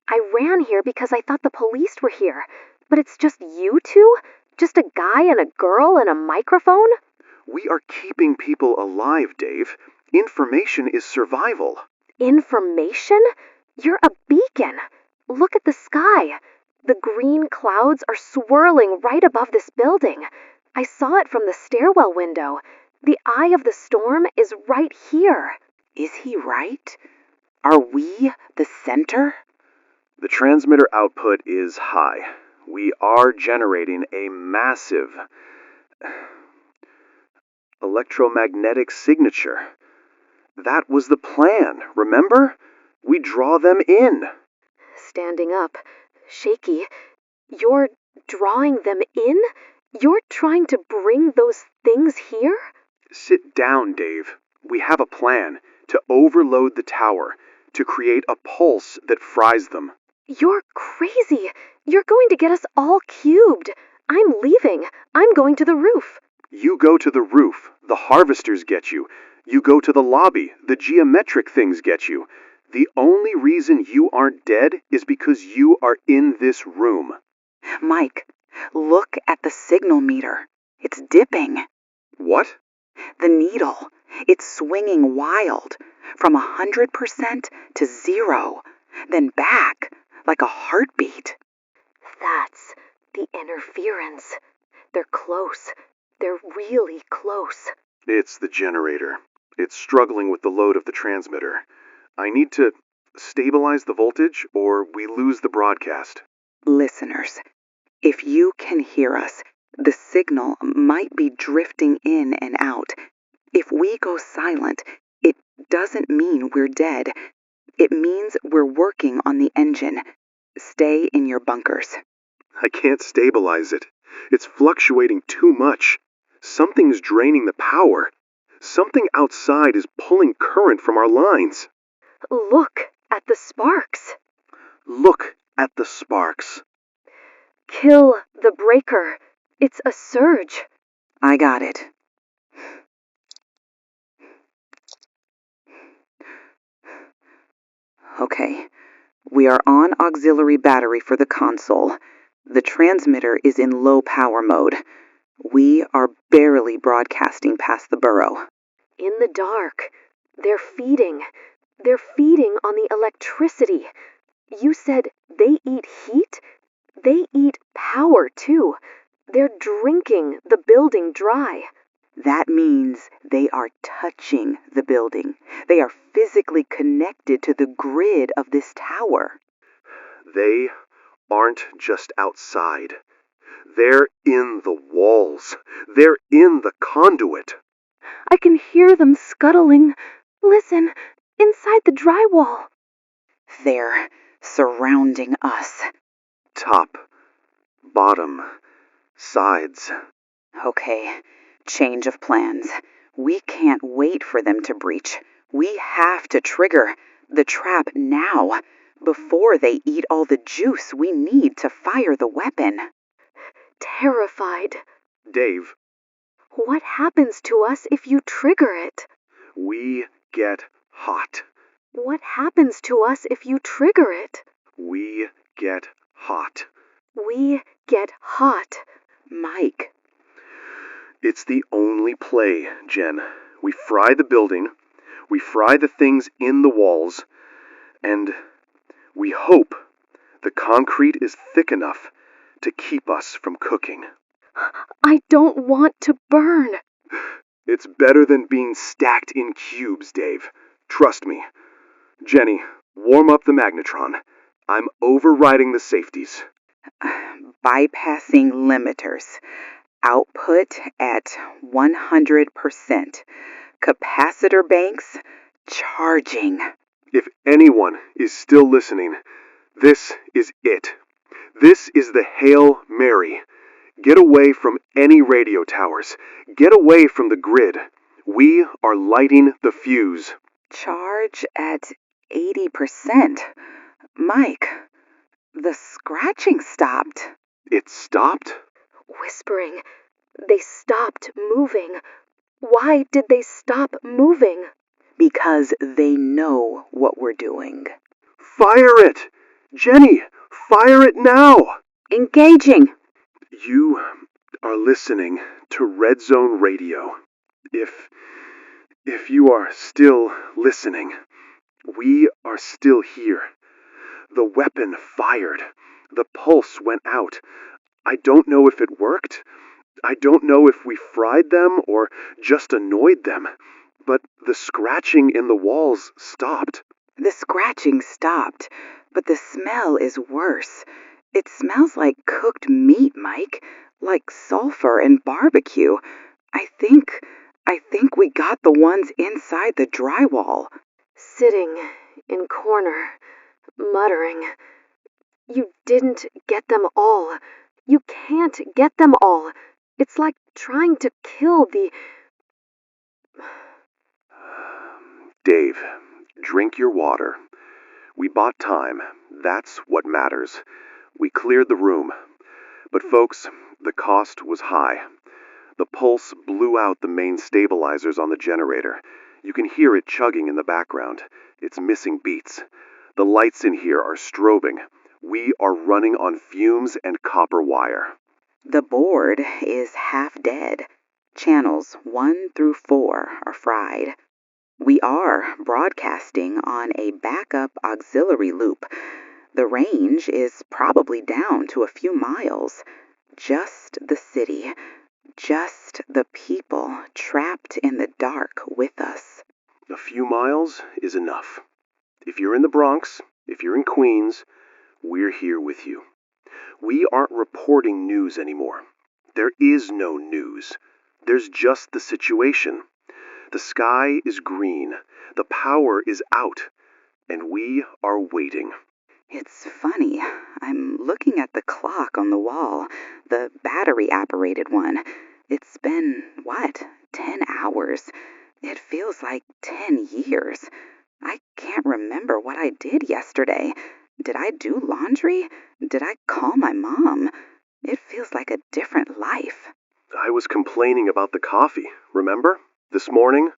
I ran here because I thought the police were here. But it's just you two? Just a guy and a girl and a microphone? We are keeping people alive, Dave. Information is survival. Information? You're a beacon. Look at the sky. The green clouds are swirling right above this building. I saw it from the stairwell window. The eye of the storm is right here. Is he right? Are we the center? The transmitter output is high. We are generating a massive electromagnetic signature. That was the plan, remember? We draw them in. Standing up, shaky. You're drawing them in? You're trying to bring those things here? Sit down, Dave. We have a plan to overload the tower, to create a pulse that fries them. You're crazy. You're going to get us all cubed. I'm leaving. I'm going to the roof. You go to the roof. The harvesters get you. You go to the lobby. The geometric things get you. The only reason you aren't dead is because you are in this room. Mike, look at the signal meter. It's dipping. What? The needle. It's swinging wild. From 100% to 0. Then back, like a heartbeat. That's the interference. They're close. They're really close. It's the generator. It's struggling with the load of the transmitter. I need to stabilize the voltage or we lose the broadcast. Listeners, if you can hear us, the signal might be drifting in and out. If we go silent, it doesn't mean we're dead. It means we're working on the engine. Stay in your bunkers. I can't stabilize it. It's fluctuating too much. Something's draining the power. Something outside is pulling current from our lines. Look at the sparks. Look at the sparks. Kill the breaker. It's a surge. I got it. Okay, We are on auxiliary battery for the console. The transmitter is in low power mode. We are barely broadcasting past the burrow. In the dark. They're feeding. They're feeding on the electricity. You said they eat heat? They eat power, too. They're drinking the building dry. That means they are touching the building. They are physically connected to the grid of this tower. They aren't just outside. They're in the walls. They're in the conduit. I can hear them scuttling. Listen, inside the drywall. They're surrounding us. Top, bottom, sides. Okay, change of plans. We can't wait for them to breach. We have to trigger the trap now, before they eat all the juice we need to fire the weapon. Terrified. Dave, What happens to us if you trigger it? we get hot. What happens to us if you trigger it? We get hot. We get hot. Mike. It's the only play, Jen. We fry the building, we fry the things in the walls, and we hope the concrete is thick enough to keep us from cooking. I don't want to burn. It's better than being stacked in cubes, Dave. Trust me. Jenny, warm up the magnetron. I'm overriding the safeties. Bypassing limiters. Output at 100%. Capacitor banks charging. If anyone is still listening, this is it. This is the Hail Mary. Get away from any radio towers. Get away from the grid. We are lighting the fuse. Charge at 80%. Mike, the scratching stopped. It stopped? Whispering. They stopped moving. Why did they stop moving? Because they know what we're doing. Fire it! Jenny, fire it now! Engaging. You are listening to Red Zone Radio. If you are still listening, we are still here. The weapon fired. The pulse went out. I don't know if it worked. I don't know if we fried them or just annoyed them. But the scratching in the walls stopped. The scratching stopped, but the smell is worse. It smells like cooked meat, Mike. Like sulfur and barbecue. I think we got the ones inside the drywall. Sitting in corner, muttering. You didn't get them all. You can't get them all. It's like trying to kill the... Dave, drink your water. We bought time. That's what matters. We cleared the room. But folks, the cost was high. The pulse blew out the main stabilizers on the generator. You can hear it chugging in the background. It's missing beats. The lights in here are strobing. We are running on fumes and copper wire. The board is half dead. Channels 1 through 4 are fried. We are broadcasting on a backup auxiliary loop. The range is probably down to a few miles. Just the city. Just the people trapped in the dark with us. A few miles is enough. If you're in the Bronx, if you're in Queens, we're here with you. We aren't reporting news anymore. There is no news. There's just the situation. The sky is green. The power is out. And we are waiting. It's funny. I'm looking at the clock on the wall, the battery-operated one. It's been, 10 hours? It feels like 10 years. I can't remember what I did yesterday. Did I do laundry? Did I call my mom? It feels like a different life. I was complaining about the coffee, remember? This morning,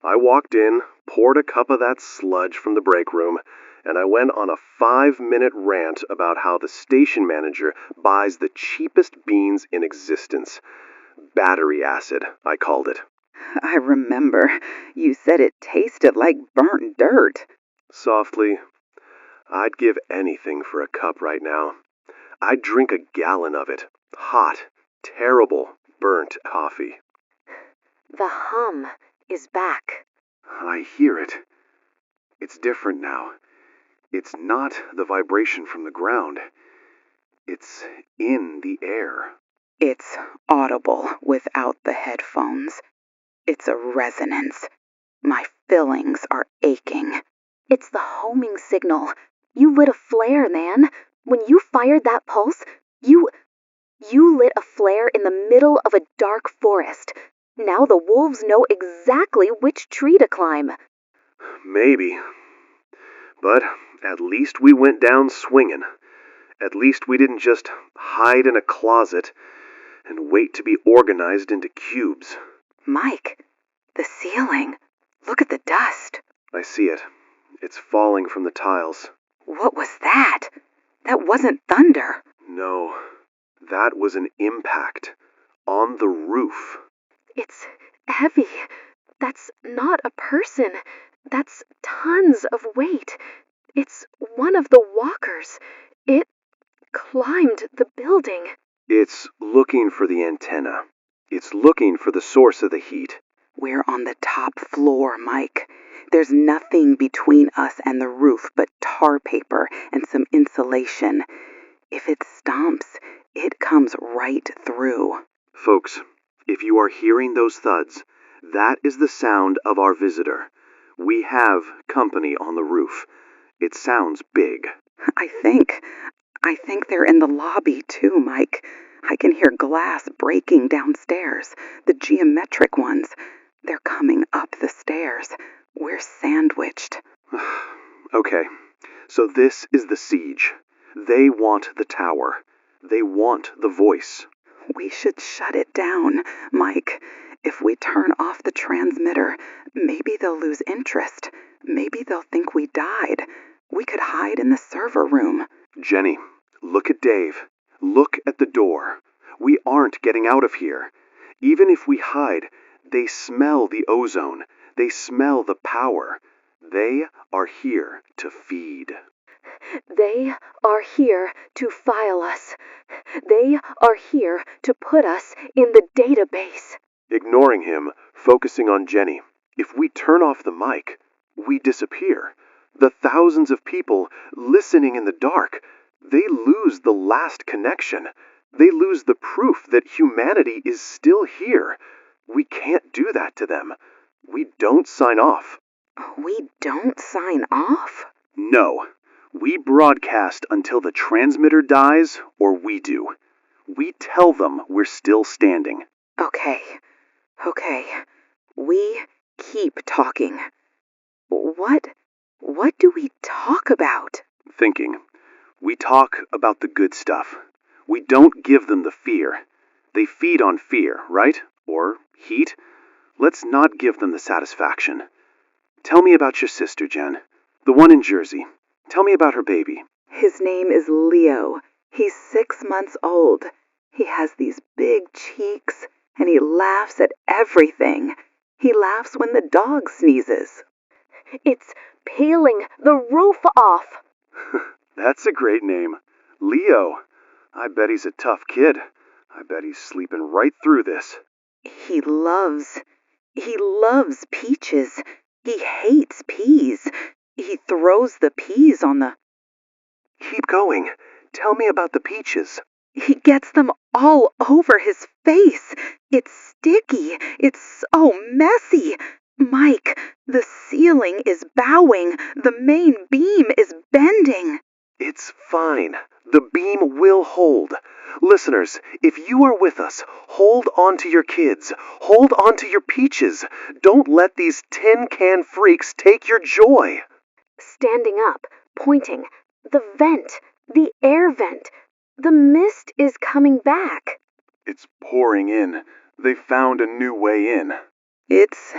I walked in, poured a cup of that sludge from the break room, and I went on a 5-minute rant about how the station manager buys the cheapest beans in existence. Battery acid, I called it. I remember. You said it tasted like burnt dirt. Softly, I'd give anything for a cup right now. I'd drink a gallon of it. Hot, terrible, burnt coffee. The hum is back. I hear it. It's different now. It's not the vibration from the ground. It's in the air. It's audible without the headphones. It's a resonance. My fillings are aching. It's the homing signal. You lit a flare, man. When you fired that pulse, you lit a flare in the middle of a dark forest. Now the wolves know exactly which tree to climb. Maybe. But at least we went down swinging. At least we didn't just hide in a closet and wait to be organized into cubes. Mike, the ceiling. Look at the dust. I see it. It's falling from the tiles. What was that? That wasn't thunder. No, that was an impact. On the roof. It's heavy. That's not a person. That's tons of weight. It's one of the walkers. It climbed the building. It's looking for the antenna. It's looking for the source of the heat. We're on the top floor, Mike. There's nothing between us and the roof but tar paper and some insulation. If it stomps, it comes right through. Folks, if you are hearing those thuds, that is the sound of our visitor. We have company on the roof. It sounds big. I think they're in the lobby too, Mike. I can hear glass breaking downstairs, the geometric ones. They're coming up the stairs. We're sandwiched. Okay, so this is the siege. They want the tower. They want the voice. We should shut it down, Mike. If we turn off the transmitter, maybe they'll lose interest. Maybe they'll think we died. We could hide in the server room. Jenny, look at Dave. Look at the door. We aren't getting out of here. Even if we hide, they smell the ozone. They smell the power. They are here to feed. They are here to file us. They are here to put us in the database. Ignoring him, focusing on Jenny. If we turn off the mic, we disappear. The thousands of people listening in the dark, they lose the last connection. They lose the proof that humanity is still here. We can't do that to them. We don't sign off. We don't sign off? No. We broadcast until the transmitter dies, or we do. We tell them we're still standing. Okay. We keep talking. What do we talk about? Thinking. We talk about the good stuff. We don't give them the fear. They feed on fear, right? Or heat? Let's not give them the satisfaction. Tell me about your sister, Jen. The one in Jersey. Tell me about her baby. His name is Leo. He's 6 months old. He has these big cheeks, and he laughs at everything. He laughs when the dog sneezes. It's peeling the roof off. That's a great name. Leo. I bet he's a tough kid. I bet he's sleeping right through this. He loves peaches. He hates peas. He throws the peas on the... Keep going. Tell me about the peaches. He gets them all over his face. It's sticky. It's so messy. Mike, the ceiling is bowing. The main beam is bending. It's fine. The beam will hold. Listeners, if you are with us, hold on to your kids. Hold on to your peaches. Don't let these tin can freaks take your joy. Standing up, pointing. The vent. The air vent. The mist is coming back. It's pouring in. They found a new way in. It's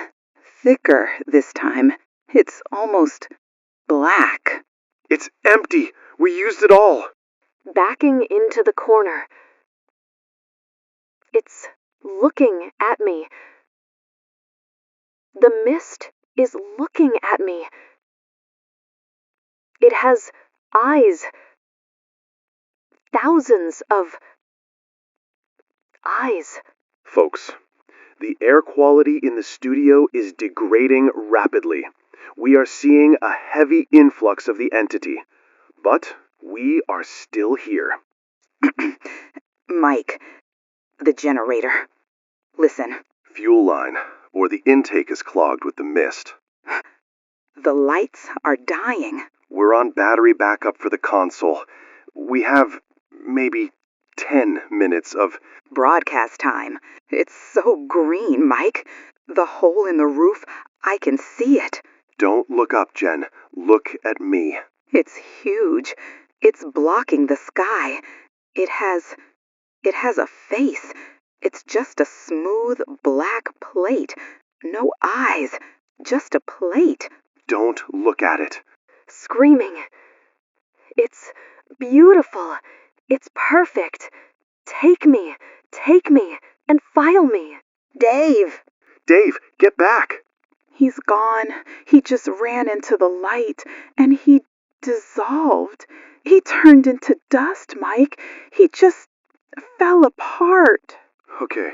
thicker this time. It's almost black. It's empty! We used it all! Backing into the corner. It's looking at me. The mist is looking at me. It has eyes. Thousands of eyes. Folks, the air quality in the studio is degrading rapidly. We are seeing a heavy influx of the entity, but we are still here. Mike, the generator. Listen, Fuel line, or the intake is clogged with the mist. the lights are dying. We're on battery backup for the console. We have maybe 10 minutes of... Broadcast time. It's so green, Mike. The hole in the roof, I can see it. Don't look up, Jen. Look at me. It's huge. It's blocking the sky. It has a face. It's just a smooth black plate. No eyes. Just a plate. Don't look at it. Screaming. It's beautiful. It's perfect. Take me, and file me. Dave! Dave, get back! He's gone. He just ran into the light, and he dissolved. He turned into dust, Mike. He just fell apart. Okay.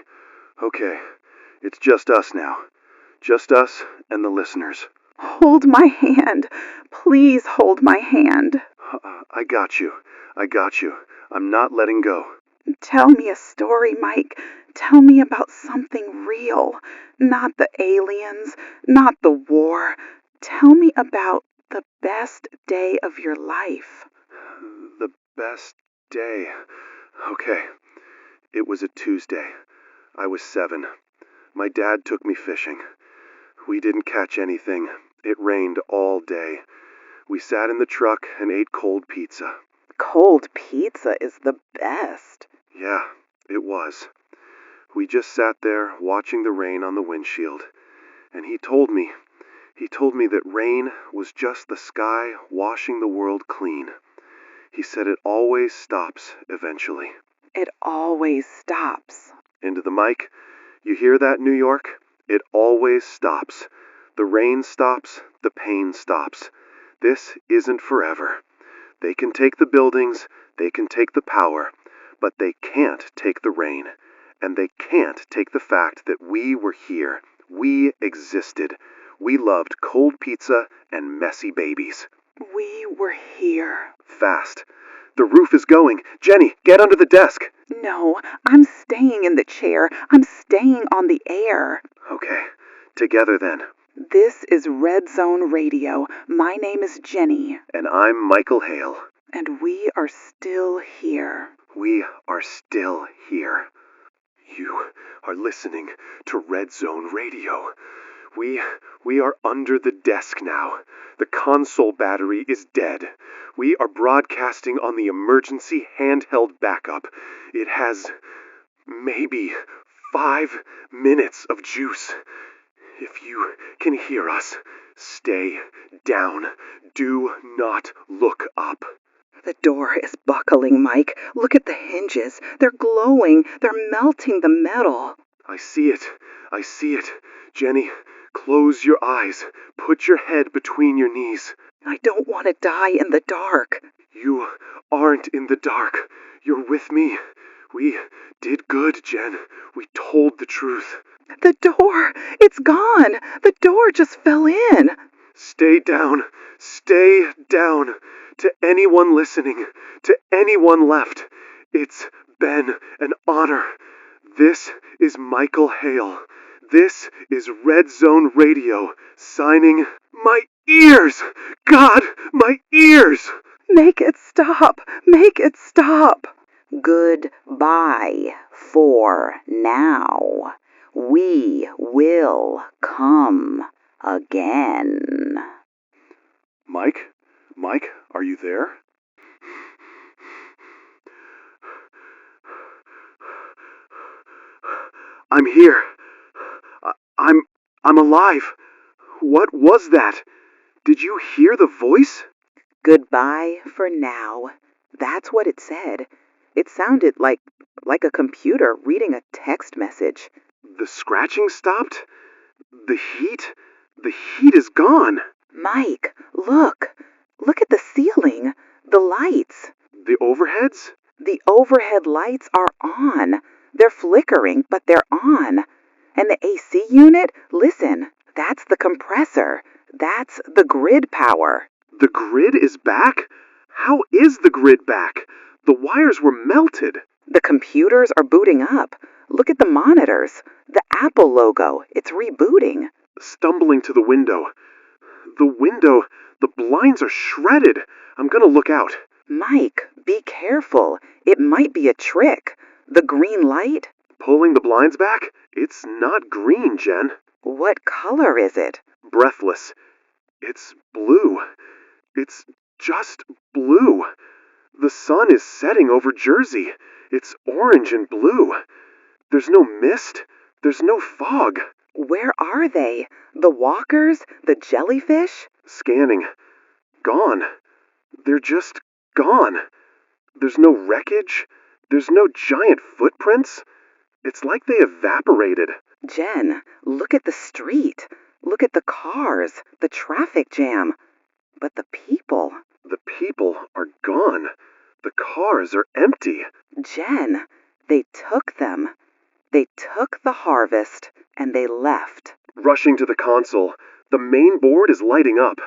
It's just us now. Just us and the listeners. Hold my hand. Please hold my hand. I got you. I'm not letting go. Tell me a story, Mike. Tell me about something real. Not the aliens, not the war. Tell me about the best day of your life. The best day. Okay. It was a Tuesday. I was 7. My dad took me fishing. We didn't catch anything. It rained all day. We sat in the truck and ate cold pizza. Cold pizza is the best. Yeah, it was. We just sat there watching the rain on the windshield. And he told me that rain was just the sky washing the world clean. He said it always stops eventually. It always stops. Into the mic. You hear that, New York? It always stops. The rain stops, the pain stops. This isn't forever. They can take the buildings, they can take the power, but they can't take the rain. And they can't take the fact that we were here. We existed. We loved cold pizza and messy babies. We were here. Fast. The roof is going. Jenny, get under the desk. No, I'm staying in the chair. I'm staying on the air. Okay. Together then. This is Red Zone Radio. My name is Jenny. And I'm Michael Hale. And we are still here. We are still here. You are listening to Red Zone Radio. We are under the desk now. The console battery is dead. We are broadcasting on the emergency handheld backup. It has maybe 5 minutes of juice. If you can hear us, stay down. Do not look up. The door is buckling, Mike. Look at the hinges. They're glowing. They're melting the metal. I see it. Jenny, close your eyes. Put your head between your knees. I don't want to die in the dark. You aren't in the dark. You're with me. We did good, Jen. We told the truth. The door! It's gone! The door just fell in! Stay down. Stay down. To anyone listening, to anyone left, it's been an honor. This is Michael Hale. This is Red Zone Radio, signing... My ears! God, my ears! Make it stop! Make it stop! Goodbye for now. We will come again. Mike, are you there? I'm here. I'm alive. What was that? Did you hear the voice? Goodbye for now. That's what it said. It sounded like a computer reading a text message. The scratching stopped? The heat? The heat is gone. Mike, look. Look at the ceiling. The lights. The overheads? The overhead lights are on. They're flickering, but they're on. And the AC unit, listen, that's the compressor. That's the grid power. The grid is back? How is the grid back? The wires were melted. The computers are booting up. Look at the monitors. The Apple logo, it's rebooting. Stumbling to the window. The blinds are shredded. I'm gonna look out. Mike, be careful. It might be a trick. The green light? Pulling the blinds back? It's not green, Jen. What color is it? Breathless. It's blue. It's just blue. The sun is setting over Jersey. It's orange and blue. There's no mist. There's no fog. Where are they? The walkers? The jellyfish? Scanning. Gone. They're just gone. There's no wreckage. There's no giant footprints. It's like they evaporated. Jen, look at the street. Look at the cars, the traffic jam. But the people. The people are gone. The cars are empty. Jen, they took them. They took the harvest and they left. Rushing to the console. The main board is lighting up.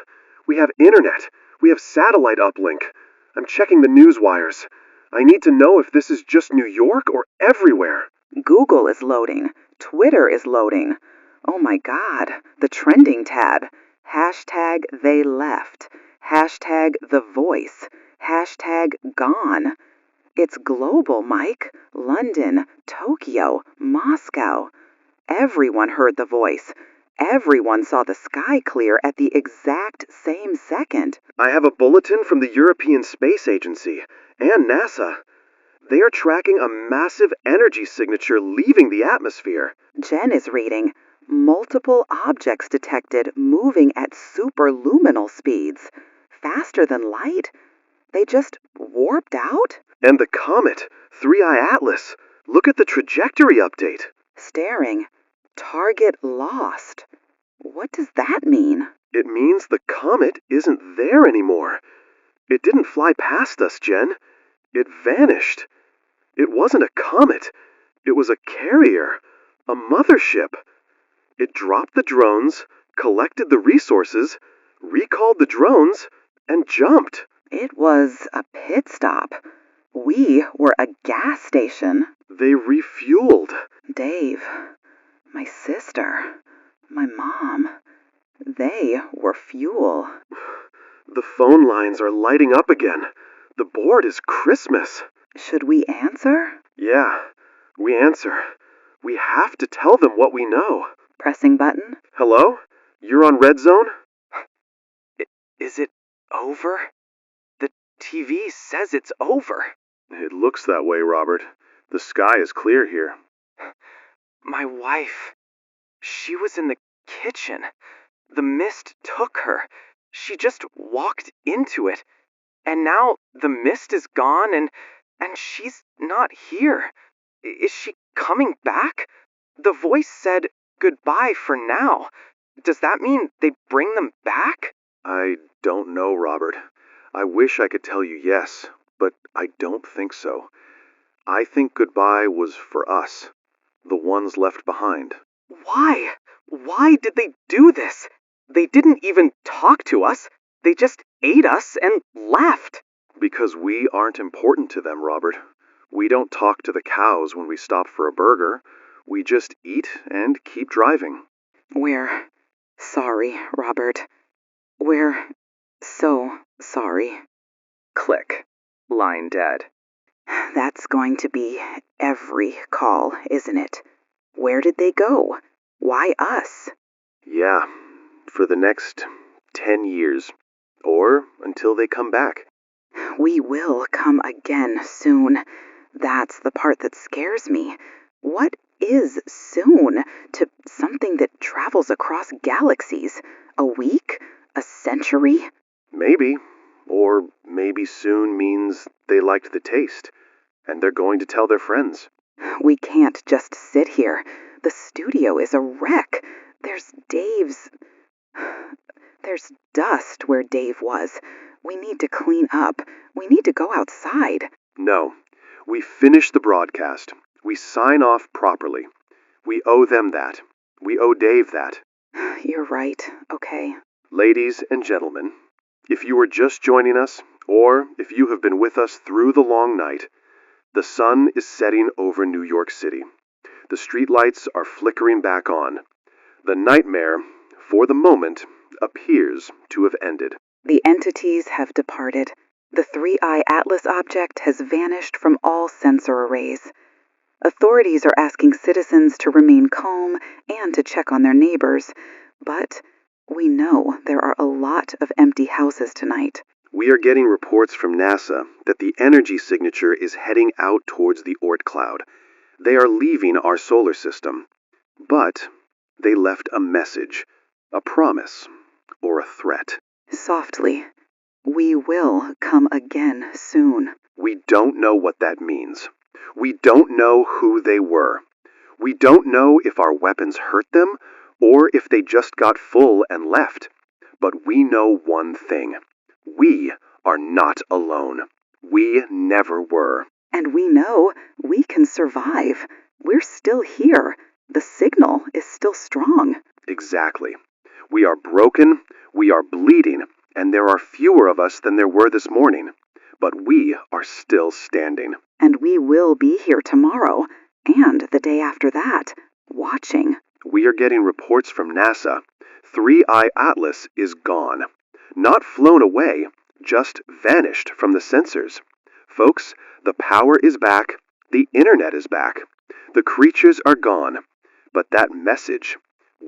We have internet. We have satellite uplink. I'm checking the news wires. I need to know if this is just New York or everywhere. Google is loading. Twitter is loading. Oh my God, the trending tab. Hashtag they left. Hashtag the voice. Hashtag gone. It's global, Mike. London, Tokyo, Moscow. Everyone heard the voice. Everyone saw the sky clear at the exact same second. I have a bulletin from the European Space Agency and NASA. They are tracking a massive energy signature leaving the atmosphere. Jen is reading. Multiple objects detected moving at superluminal speeds. Faster than light? They just warped out? And the comet, 3I Atlas. Look at the trajectory update. Staring. Target lost. What does that mean? It means the comet isn't there anymore. It didn't fly past us, Jen. It vanished. It wasn't a comet. It was a carrier, a mothership. It dropped the drones, collected the resources, recalled the drones, and jumped. It was a pit stop. We were a gas station. They refueled. Dave, my sister, my mom, they were fuel. The phone lines are lighting up again. The board is Christmas. Should we answer? Yeah, we answer. We have to tell them what we know. Pressing button. Hello? You're on Red Zone? Is it over? The TV says it's over. It looks that way, Robert. The sky is clear here. My wife, she was in the kitchen. The mist took her. She just walked into it. And now the mist is gone and she's not here. Is she coming back? The voice said goodbye for now. Does that mean they bring them back? I don't know, Robert. I wish I could tell you yes, but I don't think so. I think goodbye was for us, the ones left behind. Why? Why did they do this? They didn't even talk to us. They just ate us and left. Because we aren't important to them, Robert. We don't talk to the cows when we stop for a burger. We just eat and keep driving. We're sorry, Robert. We're so sorry. Click. Line dead. That's going to be every call, isn't it? Where did they go? Why us? Yeah, for the next 10 years. Or until they come back. We will come again soon. That's the part that scares me. What is soon to something that travels across galaxies? A week? A century? Maybe. Or maybe soon means they liked the taste, and they're going to tell their friends. We can't just sit here. The studio is a wreck. There's dust where Dave was. We need to clean up. We need to go outside. No, we finish the broadcast. We sign off properly. We owe them that. We owe Dave that. You're right. Okay. Ladies and gentlemen, if you are just joining us, or if you have been with us through the long night, the sun is setting over New York City. The streetlights are flickering back on. The nightmare, for the moment, appears to have ended. The entities have departed. The 3-eye Atlas object has vanished from all sensor arrays. Authorities are asking citizens to remain calm and to check on their neighbors, but we know there are a lot of empty houses tonight. We are getting reports from NASA that the energy signature is heading out towards the Oort cloud. They are leaving our solar system. But they left a message, a promise, or a threat. Softly. We will come again soon. We don't know what that means. We don't know who they were. We don't know if our weapons hurt them or if they just got full and left. But we know one thing. We are not alone. We never were. And we know we can survive. We're still here. The signal is still strong. Exactly. We are broken, we are bleeding, and there are fewer of us than there were this morning. But we are still standing. And we will be here tomorrow, and the day after that, watching. We are getting reports from NASA. 3-eye Atlas is gone. Not flown away, just vanished from the sensors. Folks, the power is back. The internet is back. The creatures are gone. But that message,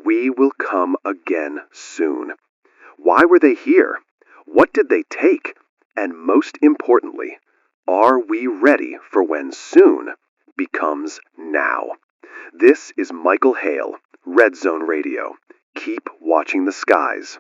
we will come again soon. Why were they here? What did they take? And most importantly, are we ready for when soon becomes now? This is Michael Hale, Red Zone Radio. Keep watching the skies.